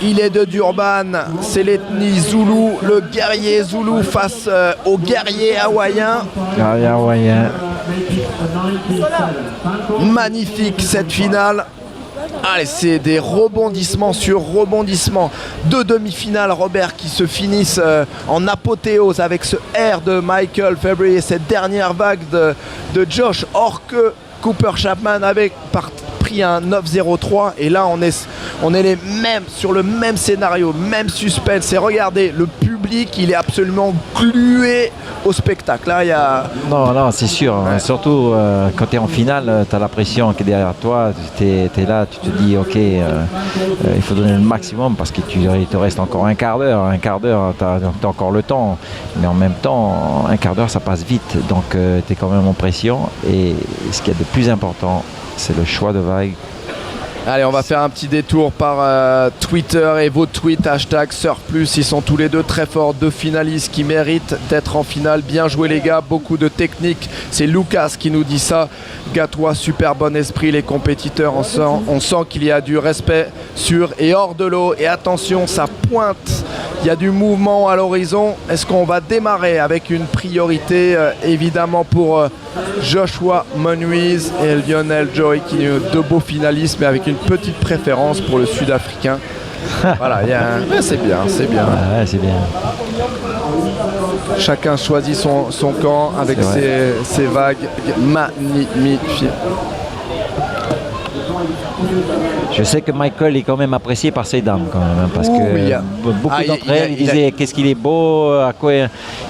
il est de Durban, c'est l'ethnie Zoulou, le guerrier Zoulou face au guerrier hawaïen. Magnifique cette finale. Allez, c'est des rebondissements sur rebondissements. Deux demi-finales, Robert, qui se finissent en apothéose avec ce R de Michael February et cette dernière vague de Josh. Or que Cooper Chapman avait pris un 9,03 et là on est les mêmes sur le même scénario, même suspense. Et regardez le public public, il est absolument glué au spectacle. Là, il y a... Non, c'est sûr. Ouais. Surtout quand tu es en finale, tu as la pression qui est derrière toi. Tu es là, tu te dis, ok, il faut donner le maximum parce qu'il te reste encore un quart d'heure. Un quart d'heure, tu as encore le temps. Mais en même temps, un quart d'heure, ça passe vite. Donc, tu es quand même en pression. Et ce qu'il y a de plus important, c'est le choix de vague. Allez, on va faire un petit détour par Twitter et vos tweets, hashtag Surfplus. Ils sont tous les deux très forts, deux finalistes qui méritent d'être en finale. Bien joué les gars, beaucoup de technique. C'est Lucas qui nous dit ça. Gatois, super bon esprit, les compétiteurs, on sent qu'il y a du respect sur et hors de l'eau. Et attention, ça pointe, il y a du mouvement à l'horizon. Est-ce qu'on va démarrer avec une priorité évidemment pour Joshua Menuiz et Lionel Joy, qui sont deux beaux finalistes, mais avec une petite préférence pour le Sud-Africain. Voilà, c'est bien, c'est bien. Ouais, c'est bien. Chacun choisit son camp avec ses vagues magnifiques. Je sais que Michael est quand même apprécié par ses dames quand même, hein, parce que beaucoup d'entre elles disaient qu'est-ce qu'il est beau, à quoi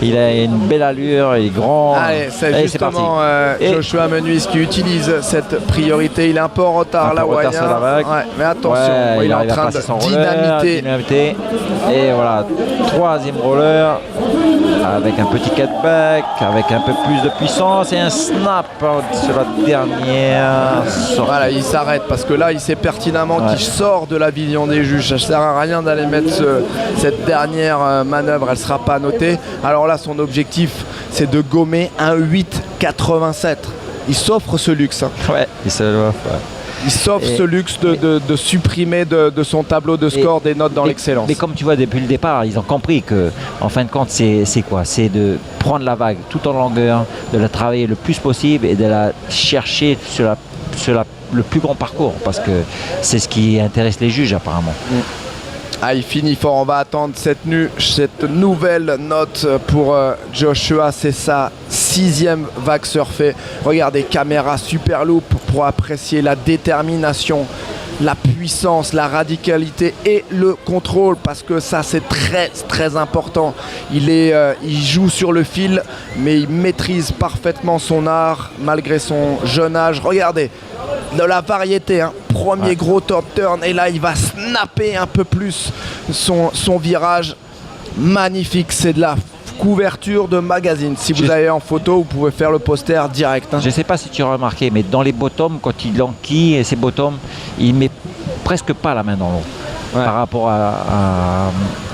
il a une belle allure, il est grand. Allez, c'est justement Joshua Menuiz qui utilise cette priorité. Il est un peu en retard là, ouais, mais attention, il est en train de dynamiter. Et voilà, troisième roller avec un petit cutback, avec un peu plus de puissance et un snap sur la dernière. Voilà, il s'arrête parce que là, il sait pertinemment qu'il sort de la vision des juges. Ça ne sert à rien d'aller mettre cette dernière manœuvre, elle ne sera pas notée. Alors là, son objectif, c'est de gommer un 8,87. Il s'offre ce luxe. Hein. Ouais, il se l'offre. Il s'offre ce luxe de supprimer de son tableau de score des notes dans l'excellence. Mais comme tu vois, depuis le départ, ils ont compris que, en fin de compte, c'est quoi? C'est de prendre la vague tout en longueur, de la travailler le plus possible et de la chercher sur le plus grand parcours, parce que c'est ce qui intéresse les juges apparemment. Ah, il finit fort, on va attendre cette nouvelle note pour Joshua. C'est sa 6e vague surfée. Regardez, caméra super loupe pour apprécier la détermination, la puissance, la radicalité et le contrôle, parce que ça c'est très très important. Il joue sur le fil, mais il maîtrise parfaitement son art malgré son jeune âge. Regardez, de la variété, hein. Premier gros top turn, et là il va snapper un peu plus son virage. Magnifique, c'est de la couverture de magazine. Si vous avez en photo, vous pouvez faire le poster direct. Hein. Je ne sais pas si tu as remarqué, mais dans les bottoms, quand il enquille ses bottoms, il met presque pas la main dans l'eau. Par rapport à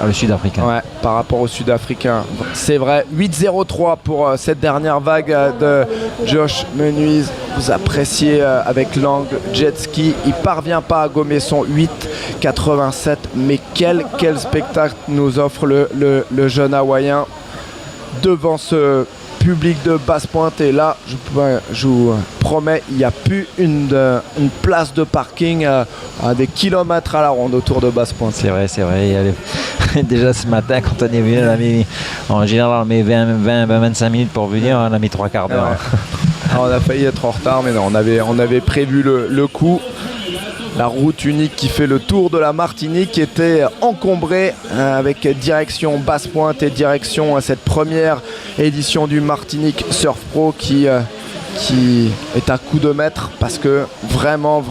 le Sud-Africain. Ouais, par rapport au Sud-Africain. C'est vrai. 8,03 pour cette dernière vague de Josh Menuiz. Vous appréciez avec l'angle jet ski. Il parvient pas à gommer son 8,87. Mais quel spectacle nous offre le jeune Hawaïen devant ce public de Basse-Pointe. Et là, je vous promets, il n'y a plus une place de parking à des kilomètres à la ronde autour de Basse-Pointe. C'est vrai. Déjà ce matin, quand on est venu, en général, on met 20-25 minutes pour venir, on a mis 3 quarts d'heure. On a failli être en retard, mais non, on avait prévu le coup. La route unique qui fait le tour de la Martinique était encombrée avec direction Basse-Pointe et direction cette première édition du Martinique Surf Pro qui est un coup de maître, parce que vraiment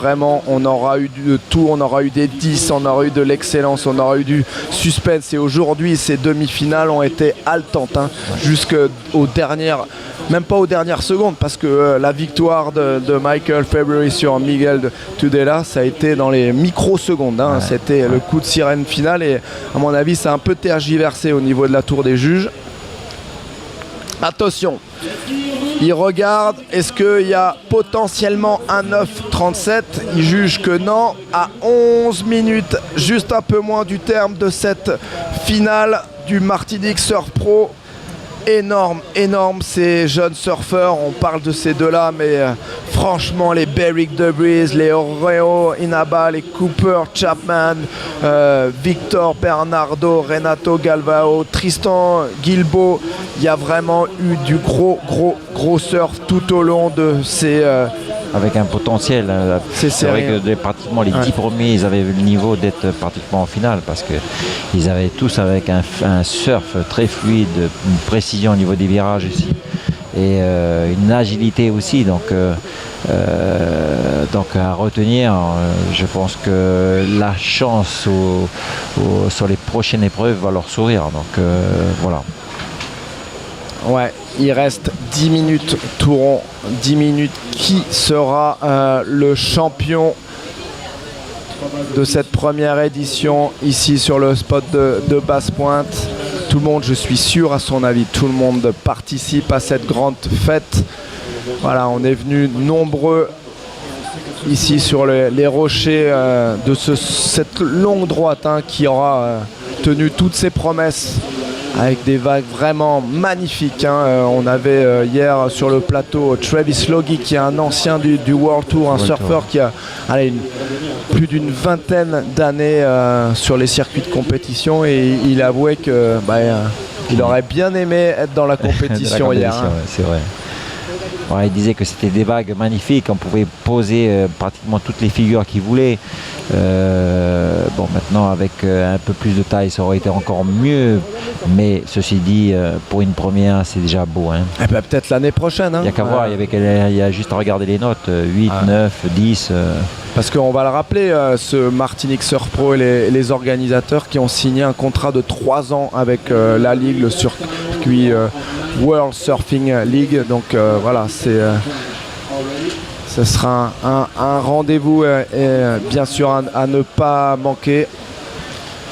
on aura eu de tout, on aura eu des 10, on aura eu de l'excellence, on aura eu du suspense, et aujourd'hui ces demi-finales ont été haletantes, hein, jusqu'aux dernières, même pas aux dernières secondes, parce que la victoire de Michael February sur Miguel Tudela, ça a été dans les microsecondes, hein, c'était le coup de sirène final, et à mon avis ça a un peu tergiversé au niveau de la tour des juges. Attention, il regarde, est-ce qu'il y a potentiellement un 9,37? Il juge que non. À 11 minutes, juste un peu moins du terme de cette finale du Martinique Surf Pro. Énorme ces jeunes surfeurs. On parle de ces deux-là, mais franchement, les Beric Debris, les Oreo Inaba, les Cooper Chapman, Victor Bernardo, Renato Galvao, Tristan Guilbeault, il y a vraiment eu du gros surf tout au long de ces avec un potentiel. C'est vrai que pratiquement les 10 premiers, ils avaient le niveau d'être pratiquement en finale parce qu'ils avaient tous avec un surf très fluide, une précision au niveau des virages aussi et une agilité aussi. Donc à retenir, je pense que la chance sur les prochaines épreuves va leur sourire. Donc voilà. Ouais, il reste 10 minutes, Touron, 10 minutes. Qui sera le champion de cette première édition ici sur le spot de Basse-Pointe? Tout le monde, je suis sûr, à son avis, tout le monde participe à cette grande fête. Voilà, on est venus nombreux ici sur les rochers de cette longue droite qui aura tenu toutes ses promesses avec des vagues vraiment magnifiques. On avait hier sur le plateau Travis Logie, qui est un ancien du World Tour, un surfeur qui a plus d'une vingtaine d'années sur les circuits de compétition, et il avouait que il aurait bien aimé être dans la compétition hier. C'est vrai. Ouais, il disait que c'était des vagues magnifiques, on pouvait poser pratiquement toutes les figures qu'il voulait. Bon, maintenant avec un peu plus de taille ça aurait été encore mieux, mais ceci dit, pour une première c'est déjà beau. Et peut-être l'année prochaine. Il n'y a qu'à voir, il y a juste à regarder les notes, 8, 9, 10. Parce qu'on va le rappeler, ce Martinique Surf Pro et les organisateurs qui ont signé un contrat de 3 ans avec la Ligue, le circuit World Surfing League. Donc voilà, ce sera un rendez-vous bien sûr à ne pas manquer.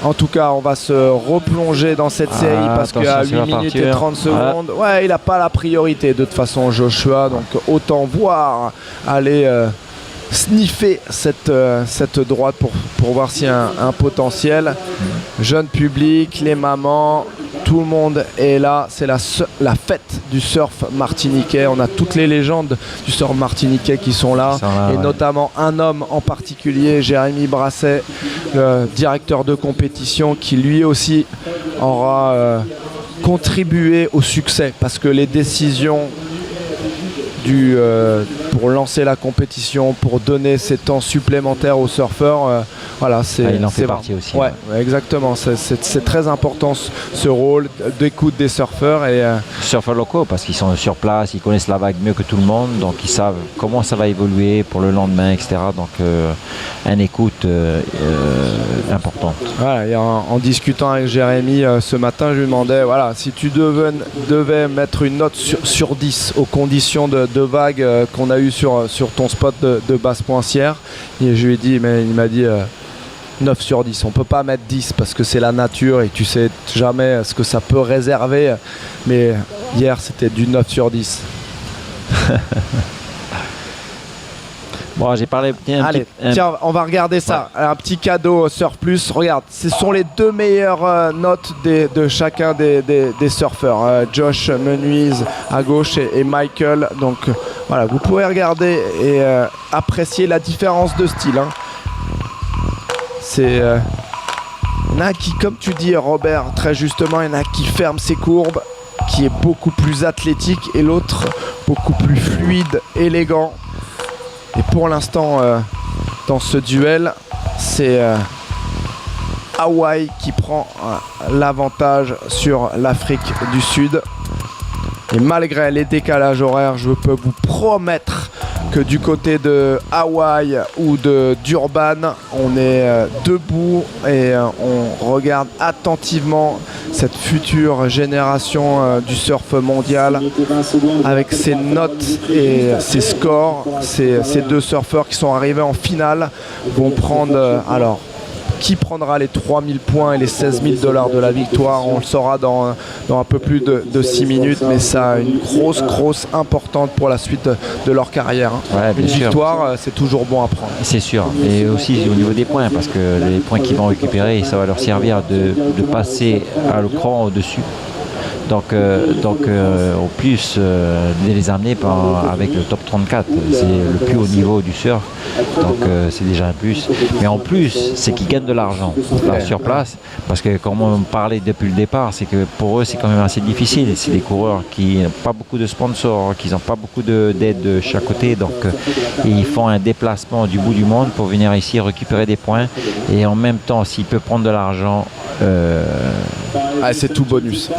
En tout cas, on va se replonger dans cette série parce qu'à 8 minutes et 30 secondes, il n'a pas la priorité de toute façon, Joshua. Donc autant voir aller sniffer cette droite pour voir s'il y a un potentiel. Jeune public, les mamans, tout le monde est là. C'est la fête du surf martiniquais. On a toutes les légendes du surf martiniquais qui sont là, et notamment un homme en particulier, Jérémy Brasset, le directeur de compétition, qui lui aussi aura contribué au succès, parce que les décisions pour lancer la compétition, pour donner ces temps supplémentaires aux surfeurs, voilà, il en fait partie aussi. Ouais, exactement, c'est très important ce rôle d'écoute des surfeurs. Surfeurs locaux, parce qu'ils sont sur place, ils connaissent la vague mieux que tout le monde, donc ils savent comment ça va évoluer pour le lendemain, etc. Donc une écoute importante. Voilà, et en discutant avec Jérémy ce matin, je lui demandais, voilà, si tu devais mettre une note sur 10 aux conditions de vagues qu'on a eu sur ton spot de Basse-Poincière, et je lui ai dit, mais il m'a dit 9 sur 10. On peut pas mettre 10 parce que c'est la nature et tu sais jamais ce que ça peut réserver, mais hier c'était du 9 sur 10. Bon, j'ai parlé. Tiens, on va regarder ça. Ouais. Un petit cadeau Surf Plus. Regarde, ce sont les 2 meilleures notes de chacun des surfeurs. Josh Menuise à gauche et Michael. Donc voilà, vous pouvez regarder et apprécier la différence de style. C'est il y en a qui, comme tu dis Robert, très justement, il y en a qui ferme ses courbes, qui est beaucoup plus athlétique, et l'autre beaucoup plus fluide, élégant. Et pour l'instant, dans ce duel, c'est Hawaï qui prend l'avantage sur l'Afrique du Sud. Et malgré les décalages horaires, je peux vous promettre que du côté de Hawaï ou de Durban, on est debout et on regarde attentivement cette future génération du surf mondial avec ses notes et ses scores. Ces 2 surfeurs qui sont arrivés en finale vont prendre qui prendra les 3000 points et les 16 000 $ de la victoire. On le saura dans un peu plus de 6 minutes, mais ça a une grosse importante pour la suite de leur carrière. Ouais, une victoire, c'est toujours bon à prendre. C'est sûr, et aussi au niveau des points, parce que les points qu'ils vont récupérer, ça va leur servir de passer à le cran au-dessus. Au plus de les amener avec le top 34. C'est le plus haut niveau du surf. Donc c'est déjà un plus. Mais en plus, c'est qu'ils gagnent de l'argent là, sur place. Parce que comme on parlait depuis le départ, c'est que pour eux, c'est quand même assez difficile. C'est des coureurs qui n'ont pas beaucoup de sponsors, qui n'ont pas beaucoup d'aide de chaque côté. Donc ils font un déplacement du bout du monde pour venir ici récupérer des points. Et en même temps, s'ils peuvent prendre de l'argent, c'est tout bonus.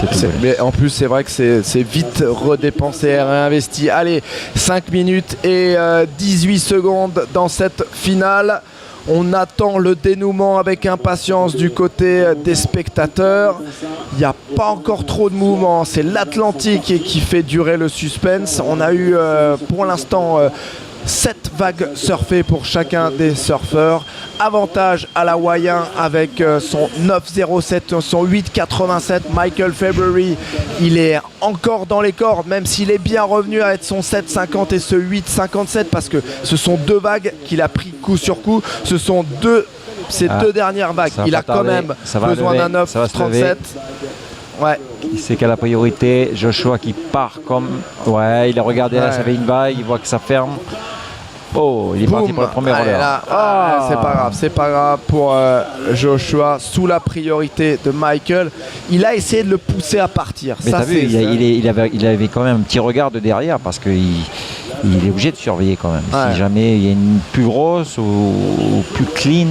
Mais en plus, c'est vrai que c'est vite redépensé et réinvesti. Allez, 5 minutes et 18 secondes dans cette finale. On attend le dénouement avec impatience du côté des spectateurs. Il n'y a pas encore trop de mouvement. C'est l'Atlantique qui fait durer le suspense. On a eu pour l'instant 7 vagues surfées pour chacun des surfeurs. Avantage à l'Hawaïen avec son 9,07, son 8,87. Michael February, il est encore dans les cordes, même s'il est bien revenu avec son 7,50 et ce 8,57, parce que ce sont 2 vagues qu'il a pris coup sur coup. Ce sont ces 2 dernières vagues. Il a quand même besoin d'un 9,37. Ouais. C'est qu'à la priorité, Joshua qui part comme... Ouais, il a regardé là, ça fait une vague, il voit que ça ferme. Oh, il est parti pour le premier roller. C'est pas grave pour Joshua, sous la priorité de Michael. Il a essayé de le pousser à partir. Mais t'as vu, il avait quand même un petit regard de derrière parce qu'il est obligé de surveiller quand même. Ouais. Si jamais il y a une plus grosse ou plus clean,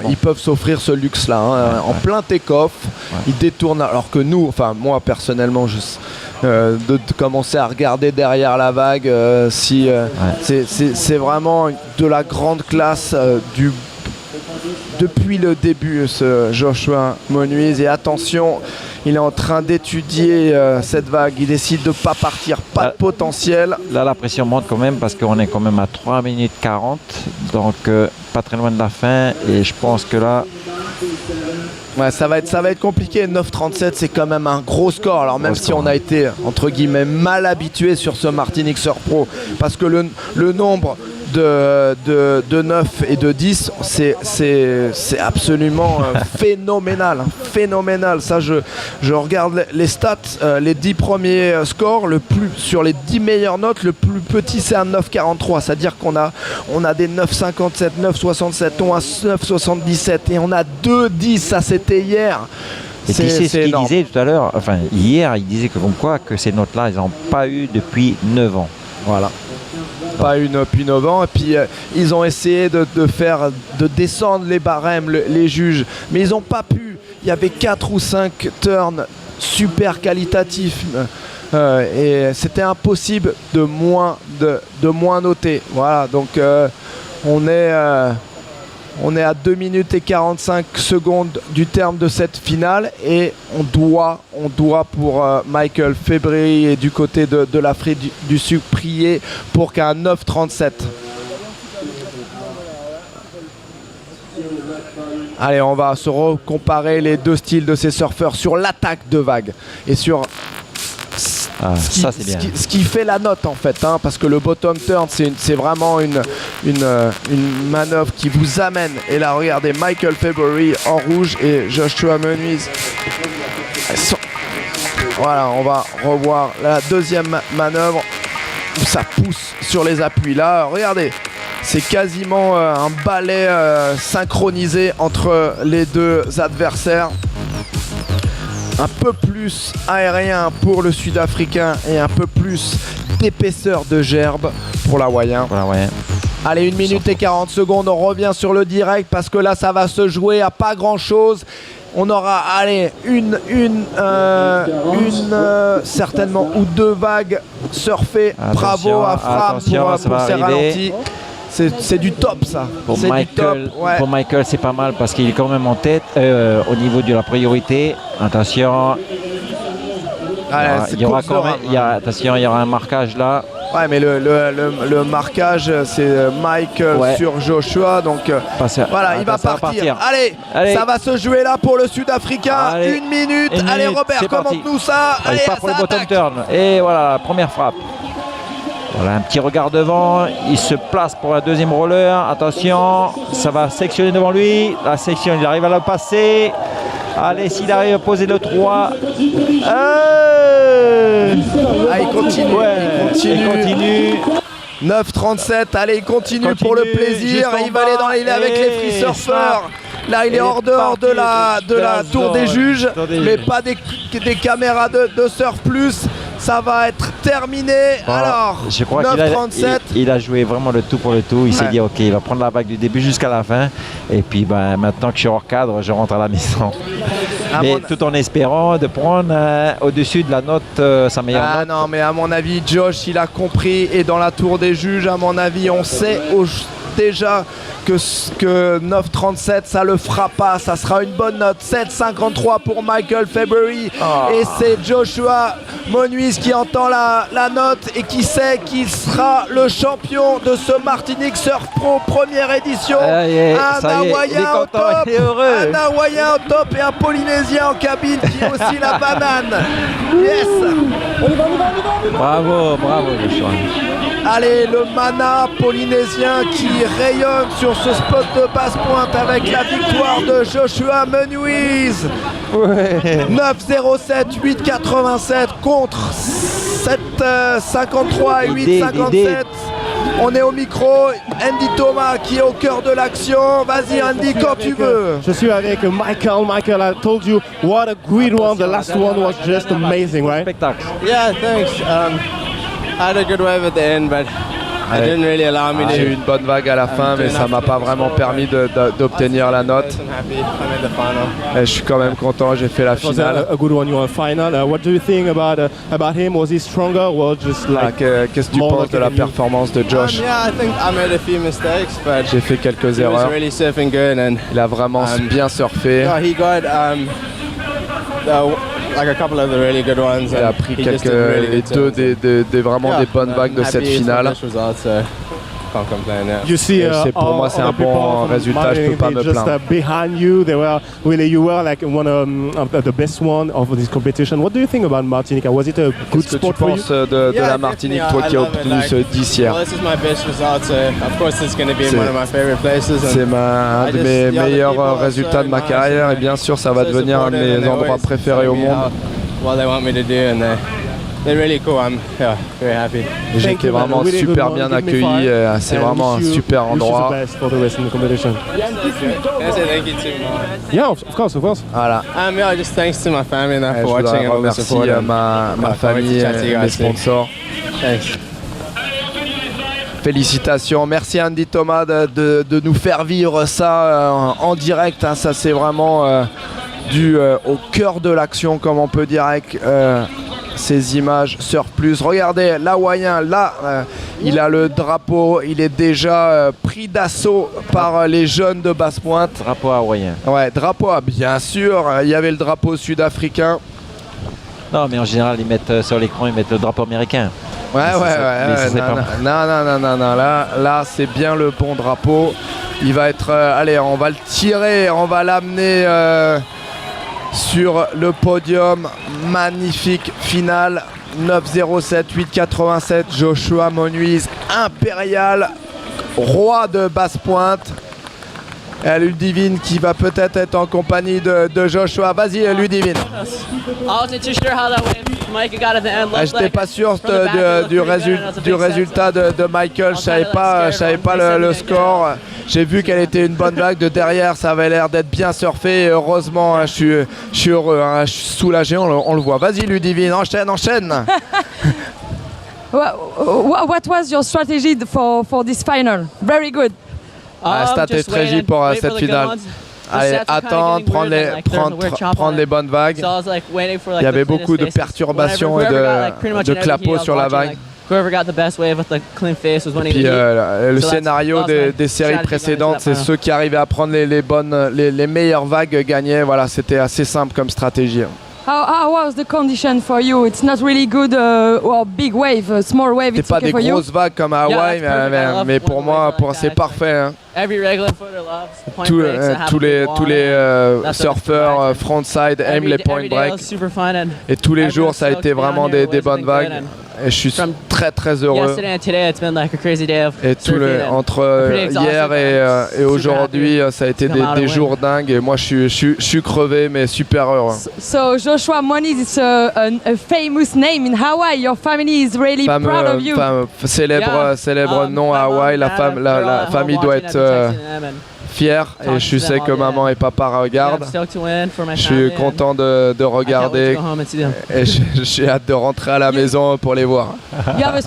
ils peuvent s'offrir ce luxe-là. En plein take-off, ils détournent. Alors que nous, enfin moi personnellement, de commencer à regarder derrière la vague, c'est vraiment de la grande classe depuis le début, ce Joshua Menuise. Et attention, il est en train d'étudier cette vague. Il décide de ne pas partir, pas de potentiel. Là, la pression monte quand même parce qu'on est quand même à 3 minutes 40. Donc, pas très loin de la fin. Et je pense que là... Ouais, ça va être compliqué. 9,37, c'est quand même un gros score. Alors même si on a été, entre guillemets, mal habitué sur ce Martinique Surf Pro, parce que le nombre de 9 et de 10, c'est absolument phénoménal. Ça, je regarde les stats, les 10 premiers scores, sur les 10 meilleures notes, le plus petit c'est un 9,43, c'est-à-dire qu'on a des 9,57, 9,67, on a 9,77 et on a 2,10, ça c'était hier. Et tu sais ce qu'il disait tout à l'heure, enfin hier, il disait que ces notes-là, ils n'ont pas eu depuis 9 ans. Voilà. Pas une depuis 9 ans, et puis ils ont essayé de descendre les barèmes, les juges, mais ils n'ont pas pu. Il y avait 4 ou 5 turns super qualitatifs et c'était impossible de moins noter. Voilà, donc on est à 2 minutes et 45 secondes du terme de cette finale et on doit pour Michael February et du côté de l'Afrique du Sud prier pour qu'un 9,37. Allez, on va se comparer les 2 styles de ces surfeurs sur l'attaque de vague et sur ce qui fait la note en fait, parce que le bottom turn c'est vraiment une manœuvre qui vous amène. Et là regardez, Michael February en rouge et Joshua Menuise. Voilà, on va revoir la deuxième manœuvre où ça pousse sur les appuis. Là regardez, c'est quasiment un balai synchronisé entre les 2 adversaires. Un peu plus aérien pour le Sud-Africain et un peu plus d'épaisseur de gerbe pour l'Hawaïen. Allez, 1 minute et 40 secondes, on revient sur le direct parce que là ça va se jouer à pas grand chose. On aura, certainement ou 2 vagues surfées. Bravo à Fram pour ses ralentis. C'est du top ça. Pour Michael, c'est pas mal parce qu'il est quand même en tête au niveau de la priorité. Attention. Il y aura un marquage là. Ouais, mais le marquage, c'est Michael sur Joshua. Donc voilà, il va partir. Allez, ça va se jouer là pour le Sud-Africain. 1 minute. Allez, Robert, commente-nous ça. Allez, il part pour le bottom turn. Et voilà, première frappe. Voilà, un petit regard devant, il se place pour la deuxième roller. Attention, ça va sectionner devant lui. La section, il arrive à la passer. Allez, s'il arrive à poser le 3. Il continue. Ouais, il continue. 9,37. Allez, il continue pour le plaisir. Il va aller dans les avec les free surfers. Là, il est hors dehors de la tour des juges, mais pas des caméras de surf plus. Ça va être terminé. Bon, alors, je crois 9,37. qu'il a joué vraiment le tout pour le tout. Il s'est dit, ok, il va prendre la vague du début jusqu'à la fin. Et puis, maintenant que je suis hors cadre, je rentre à la maison. Mais tout en espérant de prendre au-dessus de la note, sa meilleure note. Non, mais à mon avis, Josh, il a compris. Et dans la tour des juges, à mon avis, on sait déjà que 9,37 ça le fera pas, ça sera une bonne note. 7,53 pour Michael February. Et c'est Joshua Monuiz qui entend la note et qui sait qu'il sera le champion de ce Martinique Surf Pro première édition. Un Hawaïen au top, un Hawaïen au top et un Polynésien en cabine qui est aussi la banane. Yes. Bravo Joshua. Allez, le mana polynésien qui rayonne sur ce spot de basse pointe avec la victoire de Joshua Menuiz. 9,07, 8,87 contre 7,53 et 8,57. On est au micro, Andy Thomas qui est au cœur de l'action. Vas-y Andy, quand tu veux. Je suis avec Michael. Michael, I told you what a great one. The last one was just amazing, right? Spectacle. Yeah, thanks. I had a good wave at the end, but it didn't really allow me to. J'ai eu une bonne vague à la fin, mais ça m'a pas vraiment permis d'obtenir la note. I'm happy. I'm in the final. Et je suis quand même content, j'ai fait la It was finale. a good one. You were final. What do you think about him? Was he stronger? Or just like Qu'est-ce que tu penses de la performance de Josh? Yeah, I think I made a few mistakes, but J'ai fait quelques he was erreurs. really surfing good, and Il a vraiment bien surfé. he got like a couple of the really good ones. Il a pris just did really good des vraiment des bonnes vagues de cette finale. Can't complain, yeah. you see, C'est pour moi, c'est un bon résultat, je peux pas me just plaindre. behind you, they were really, you were like one of the best one of this competition. What do you think about Martinique? Was it a good Qu'est-ce que tu sport for you? penses de la Martinique, toi qui as obtenu ce 10 hier? Well, this is my best result, so of course it's going to be in one of my favorite places. C'est un de mes meilleurs résultats de ma carrière et bien sûr ça va devenir un de mes endroits préférés au monde. What they want me to do, and they're really cool. I'm very happy. J'ai été vraiment super bien accueilli, c'est vraiment un super endroit. Can I say thank you to my... Yeah, of course. Voilà. Yeah, just thanks to my family and Je for voudrais watching and all the remercier support. ma famille et mes sponsors. Thanks. Félicitations, merci Andy Thomas de nous faire vivre ça en direct, hein. Ça c'est vraiment dû au cœur de l'action, comme on peut dire avec ces images Surf Plus. Regardez l'Hawaïen là, il a le drapeau, il est déjà pris d'assaut par les jeunes de Basse-Pointe. Drapeau hawaïen. Ouais, drapeau, bien sûr, il y avait le drapeau sud-africain. Non, mais en général, ils mettent sur l'écran, ils mettent le drapeau américain. Ouais. Non. Là, c'est bien le bon drapeau. Il va être. Allez, on va le tirer, on va l'amener sur le podium. Magnifique finale. 9,07, 8,87. Joshua Menuiz, impérial, roi de Basse-Pointe. Et Ludivine qui va peut-être être en compagnie de Joshua. Vas-y, Ludivine. J'étais pas sûr du résultat de Michael. Je savais pas le score. J'ai vu qu'elle était une bonne vague de derrière. Ça avait l'air d'être bien surfé. Et heureusement, hein, je suis heureux. Hein, je suis soulagé. On le voit. Vas-y, Ludivine, enchaîne. What was your strategy for this final? Very good. Stratégie pour cette finale. Allez, attendre, prendre les bonnes vagues. Il y avait beaucoup de perturbations et de clapots sur la vague. Puis le scénario des séries précédentes, c'est ceux qui arrivaient à prendre les meilleures vagues gagnaient. Voilà, c'était assez simple comme stratégie. How was the condition for you? It's not really good or big wave, small wave. C'est pas des grosses vagues comme à Hawaï, mais pour moi, c'est parfait. Hein. Tous les surfeurs frontside aiment les point break. Et tous les jours, ça a été vraiment des bonnes vagues. et je suis From très très heureux. yesterday and today, it's been like a crazy day of Et entre hier et aujourd'hui, ça a été des jours dingues et moi je suis crevé mais super heureux. So Joshua Moniz is a famous name in Hawaii. Your family is really proud of you. Célèbre nom à Hawaï, la famille doit être fière et je sais que maman et papa regardent. Je suis content de regarder et j'ai hâte de rentrer à la maison pour les voir. You have a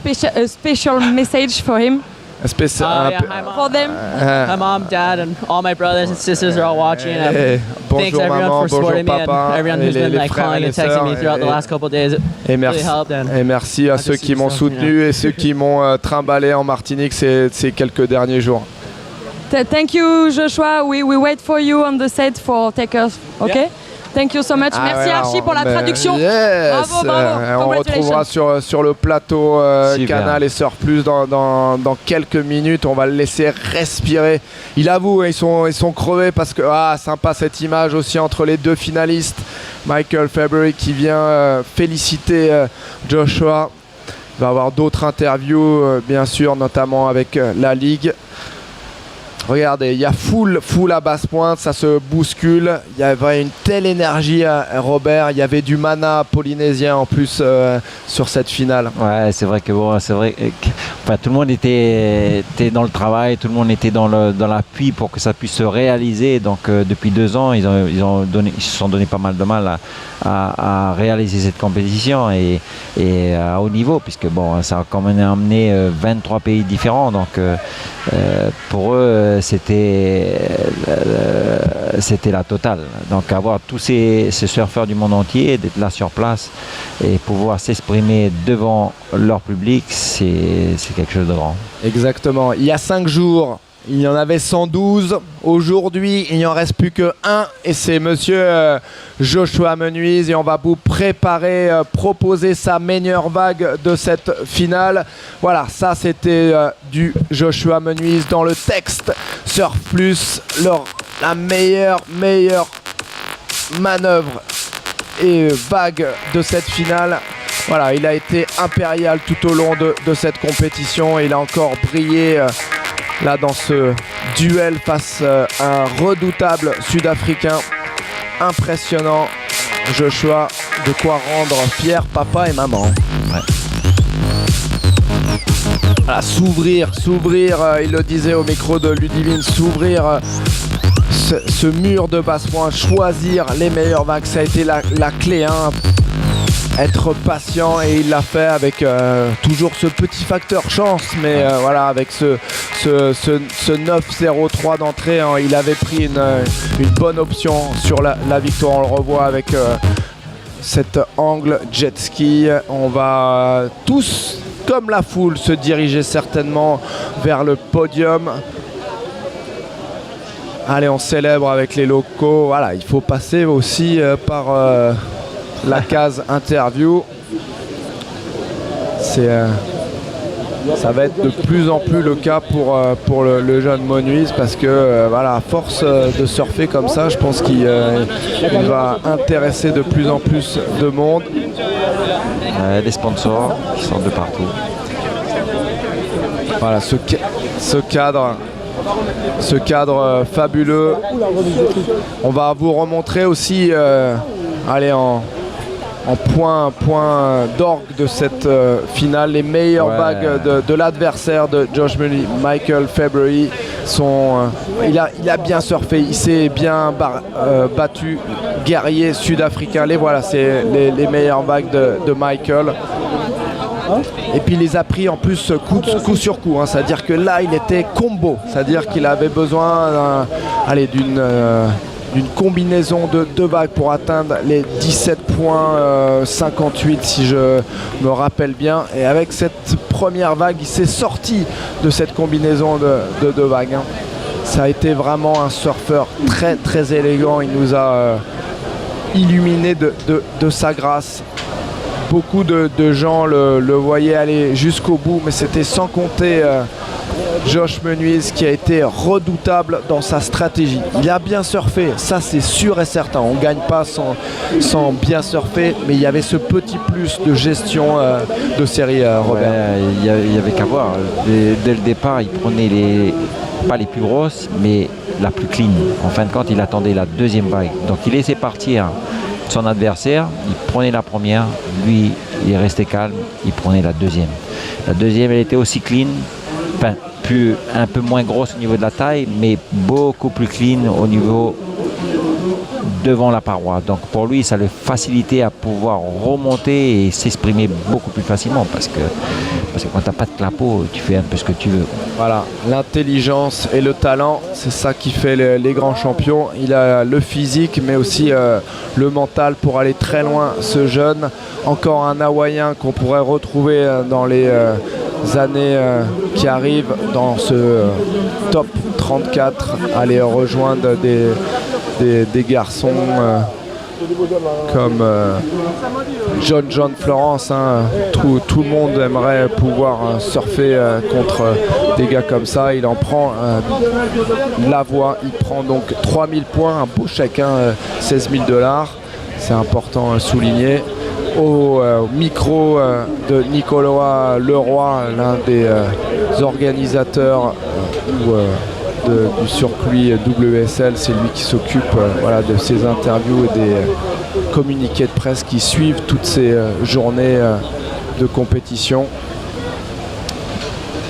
special message for him? For them? My mom, dad, and all my brothers and sisters are all watching. Thanks Bonjour everyone maman, for bonjour supporting me and papa, everyone et who's been les like frères et calling les and texting sœurs. me throughout the last couple of days. It Et really helped. And merci à ceux qui m'ont soutenu et ceux qui m'ont trimballé en Martinique ces quelques derniers jours. Thank you, Joshua. We wait for you on the set for takers. Okay? Yeah. Thank you so much. Merci Archie pour la traduction. Yes. Bravo. On retrouvera sur le plateau Canal et Surf Plus dans quelques minutes. On va le laisser respirer. Il avoue, ils sont crevés parce que sympa cette image aussi entre les deux finalistes. Michael February qui vient féliciter Joshua. Il va y avoir d'autres interviews bien sûr, notamment avec la Ligue. Regardez, il y a full à basse pointe, ça se bouscule. Il y avait une telle énergie à Robert. Il y avait du mana polynésien en plus sur cette finale. Ouais, c'est vrai que tout le monde était dans le travail, tout le monde était dans l'appui pour que ça puisse se réaliser. Donc depuis 2 ans, ils se sont donné pas mal de mal à réaliser cette compétition et à haut niveau, puisque ça a quand même amené 23 pays différents. Donc pour eux, c'était la totale. Donc avoir tous ces surfeurs du monde entier, d'être là sur place et pouvoir s'exprimer devant leur public, c'est quelque chose de grand. Exactement. Il y a 5 jours, il y en avait 112. Aujourd'hui, il n'y en reste plus que 1 et c'est monsieur Joshua Menuise et on va vous proposer sa meilleure vague de cette finale. Voilà, ça c'était du Joshua Menuise dans le texte Surf Plus, la meilleure manœuvre et vague de cette finale. Voilà, il a été impérial tout au long de cette compétition et il a encore brillé là dans ce duel face à un redoutable Sud-Africain. Impressionnant. Joshua, de quoi rendre fier papa et maman. Ouais. Voilà, s'ouvrir, il le disait au micro de Ludivine, s'ouvrir ce mur de basse pointe, choisir les meilleures vagues, ça a été la clé. Être patient et il l'a fait avec toujours ce petit facteur chance, mais voilà, avec ce 9-0-3 d'entrée, il avait pris une bonne option sur la victoire. On le revoit avec cet angle jet ski. On va tous, comme la foule, se diriger certainement vers le podium. Allez, on célèbre avec les locaux. Voilà, il faut passer aussi par la case interview. Ça va être de plus en plus le cas pour le jeune Menuise parce que voilà, à force de surfer comme ça, je pense qu'il va intéresser de plus en plus de monde. Des sponsors qui sortent de partout. Voilà, ce cadre fabuleux. On va vous remontrer aussi allez, en point d'orgue de cette finale, les meilleures vagues de l'adversaire de Josh Menuise, Michael February. Il a bien surfé, il s'est bien battu, guerrier sud-africain. Les voilà, c'est les meilleures vagues de Michael. Et puis il les a pris en plus coup sur coup, c'est-à-dire que là il était combo, c'est-à-dire qu'il avait besoin d'une combinaison de 2 vagues pour atteindre les 17,58 si je me rappelle bien. Et avec cette première vague, il s'est sorti de cette combinaison de 2 vagues. Ça a été vraiment un surfeur très très élégant. Il nous a illuminé de sa grâce. Beaucoup de gens le voyaient aller jusqu'au bout, mais c'était sans compter Josh Menuise qui a été redoutable dans sa stratégie. Il a bien surfé, ça c'est sûr et certain. On ne gagne pas sans bien surfer, mais il y avait ce petit plus de gestion de série, Robert. Ouais, il y avait qu'à voir. Dès le départ, il prenait pas les plus grosses, mais la plus clean. En fin de compte, il attendait la deuxième vague. Donc il laissait partir son adversaire, il prenait la première, lui il restait calme, il prenait la deuxième. La deuxième, elle était aussi clean, enfin, un peu moins grosse au niveau de la taille, mais beaucoup plus clean au niveau devant la paroi. Donc pour lui, ça le facilitait à pouvoir remonter et s'exprimer beaucoup plus facilement parce que quand tu n'as pas de clapot, tu fais un peu ce que tu veux. Voilà, l'intelligence et le talent, c'est ça qui fait les grands champions. Il a le physique, mais aussi le mental pour aller très loin, ce jeune. Encore un Hawaïen qu'on pourrait retrouver dans les années qui arrivent dans ce top 34, aller rejoindre des garçons comme John Florence. Tout le monde aimerait pouvoir surfer contre des gars comme ça. Il en prend la voie. Il prend donc 3000 points, un beau chèque, 16 000 $. C'est important à souligner. Au micro de Nicolas Leroy, l'un des organisateurs du circuit WSL, c'est lui qui s'occupe de ces interviews et des communiqués de presse qui suivent toutes ces journées de compétition.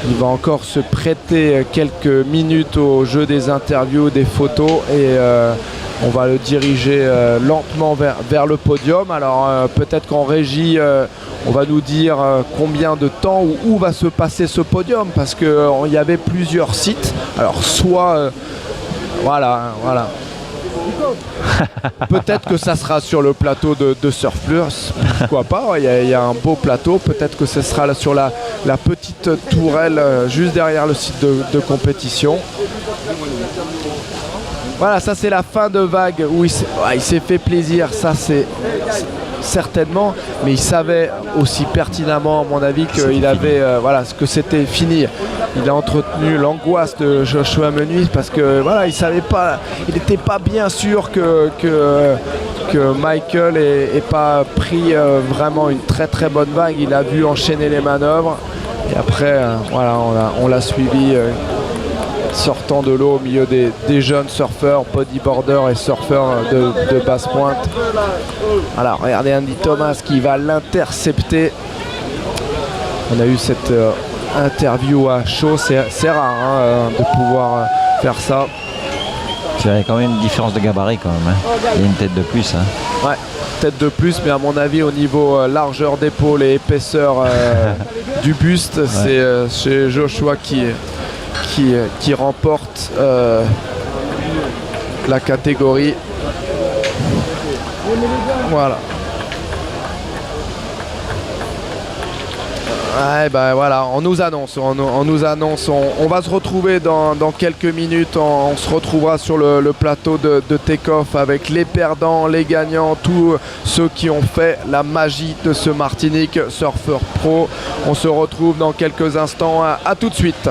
Il va encore se prêter quelques minutes au jeu des interviews, des photos et on va le diriger lentement vers le podium. Alors peut-être qu'en régie, on va nous dire combien de temps ou où va se passer ce podium parce qu'il y avait plusieurs sites. Alors soit... voilà. Peut-être que ça sera sur le plateau de Surf Plus, pourquoi pas, il y a un beau plateau. Peut-être que ce sera sur la petite tourelle juste derrière le site de compétition. Voilà, ça c'est la fin de vague où il s'est fait plaisir, ça c'est certainement, mais il savait aussi pertinemment, à mon avis, qu'il avait que c'était fini. Il a entretenu l'angoisse de Joshua Menuise parce que il savait pas, il n'était pas bien sûr que Michael ait pas pris vraiment une très très bonne vague. Il a vu enchaîner les manœuvres et après on l'a suivi sortant de l'eau au milieu des jeunes surfeurs, bodyboarders et surfeurs de basse pointe. Alors regardez Andy Thomas qui va l'intercepter. On a eu cette interview à chaud, c'est rare de pouvoir faire ça. Il y a quand même une différence de gabarit quand même. Il y a une tête de plus. Ouais, tête de plus, mais à mon avis au niveau largeur d'épaule et épaisseur du buste, c'est chez Joshua qui remporte la catégorie. Voilà. On nous annonce, on va se retrouver dans quelques minutes, on se retrouvera sur le plateau de take-off avec les perdants, les gagnants, tous ceux qui ont fait la magie de ce Martinique Surfer Pro. On se retrouve dans quelques instants, à tout de suite.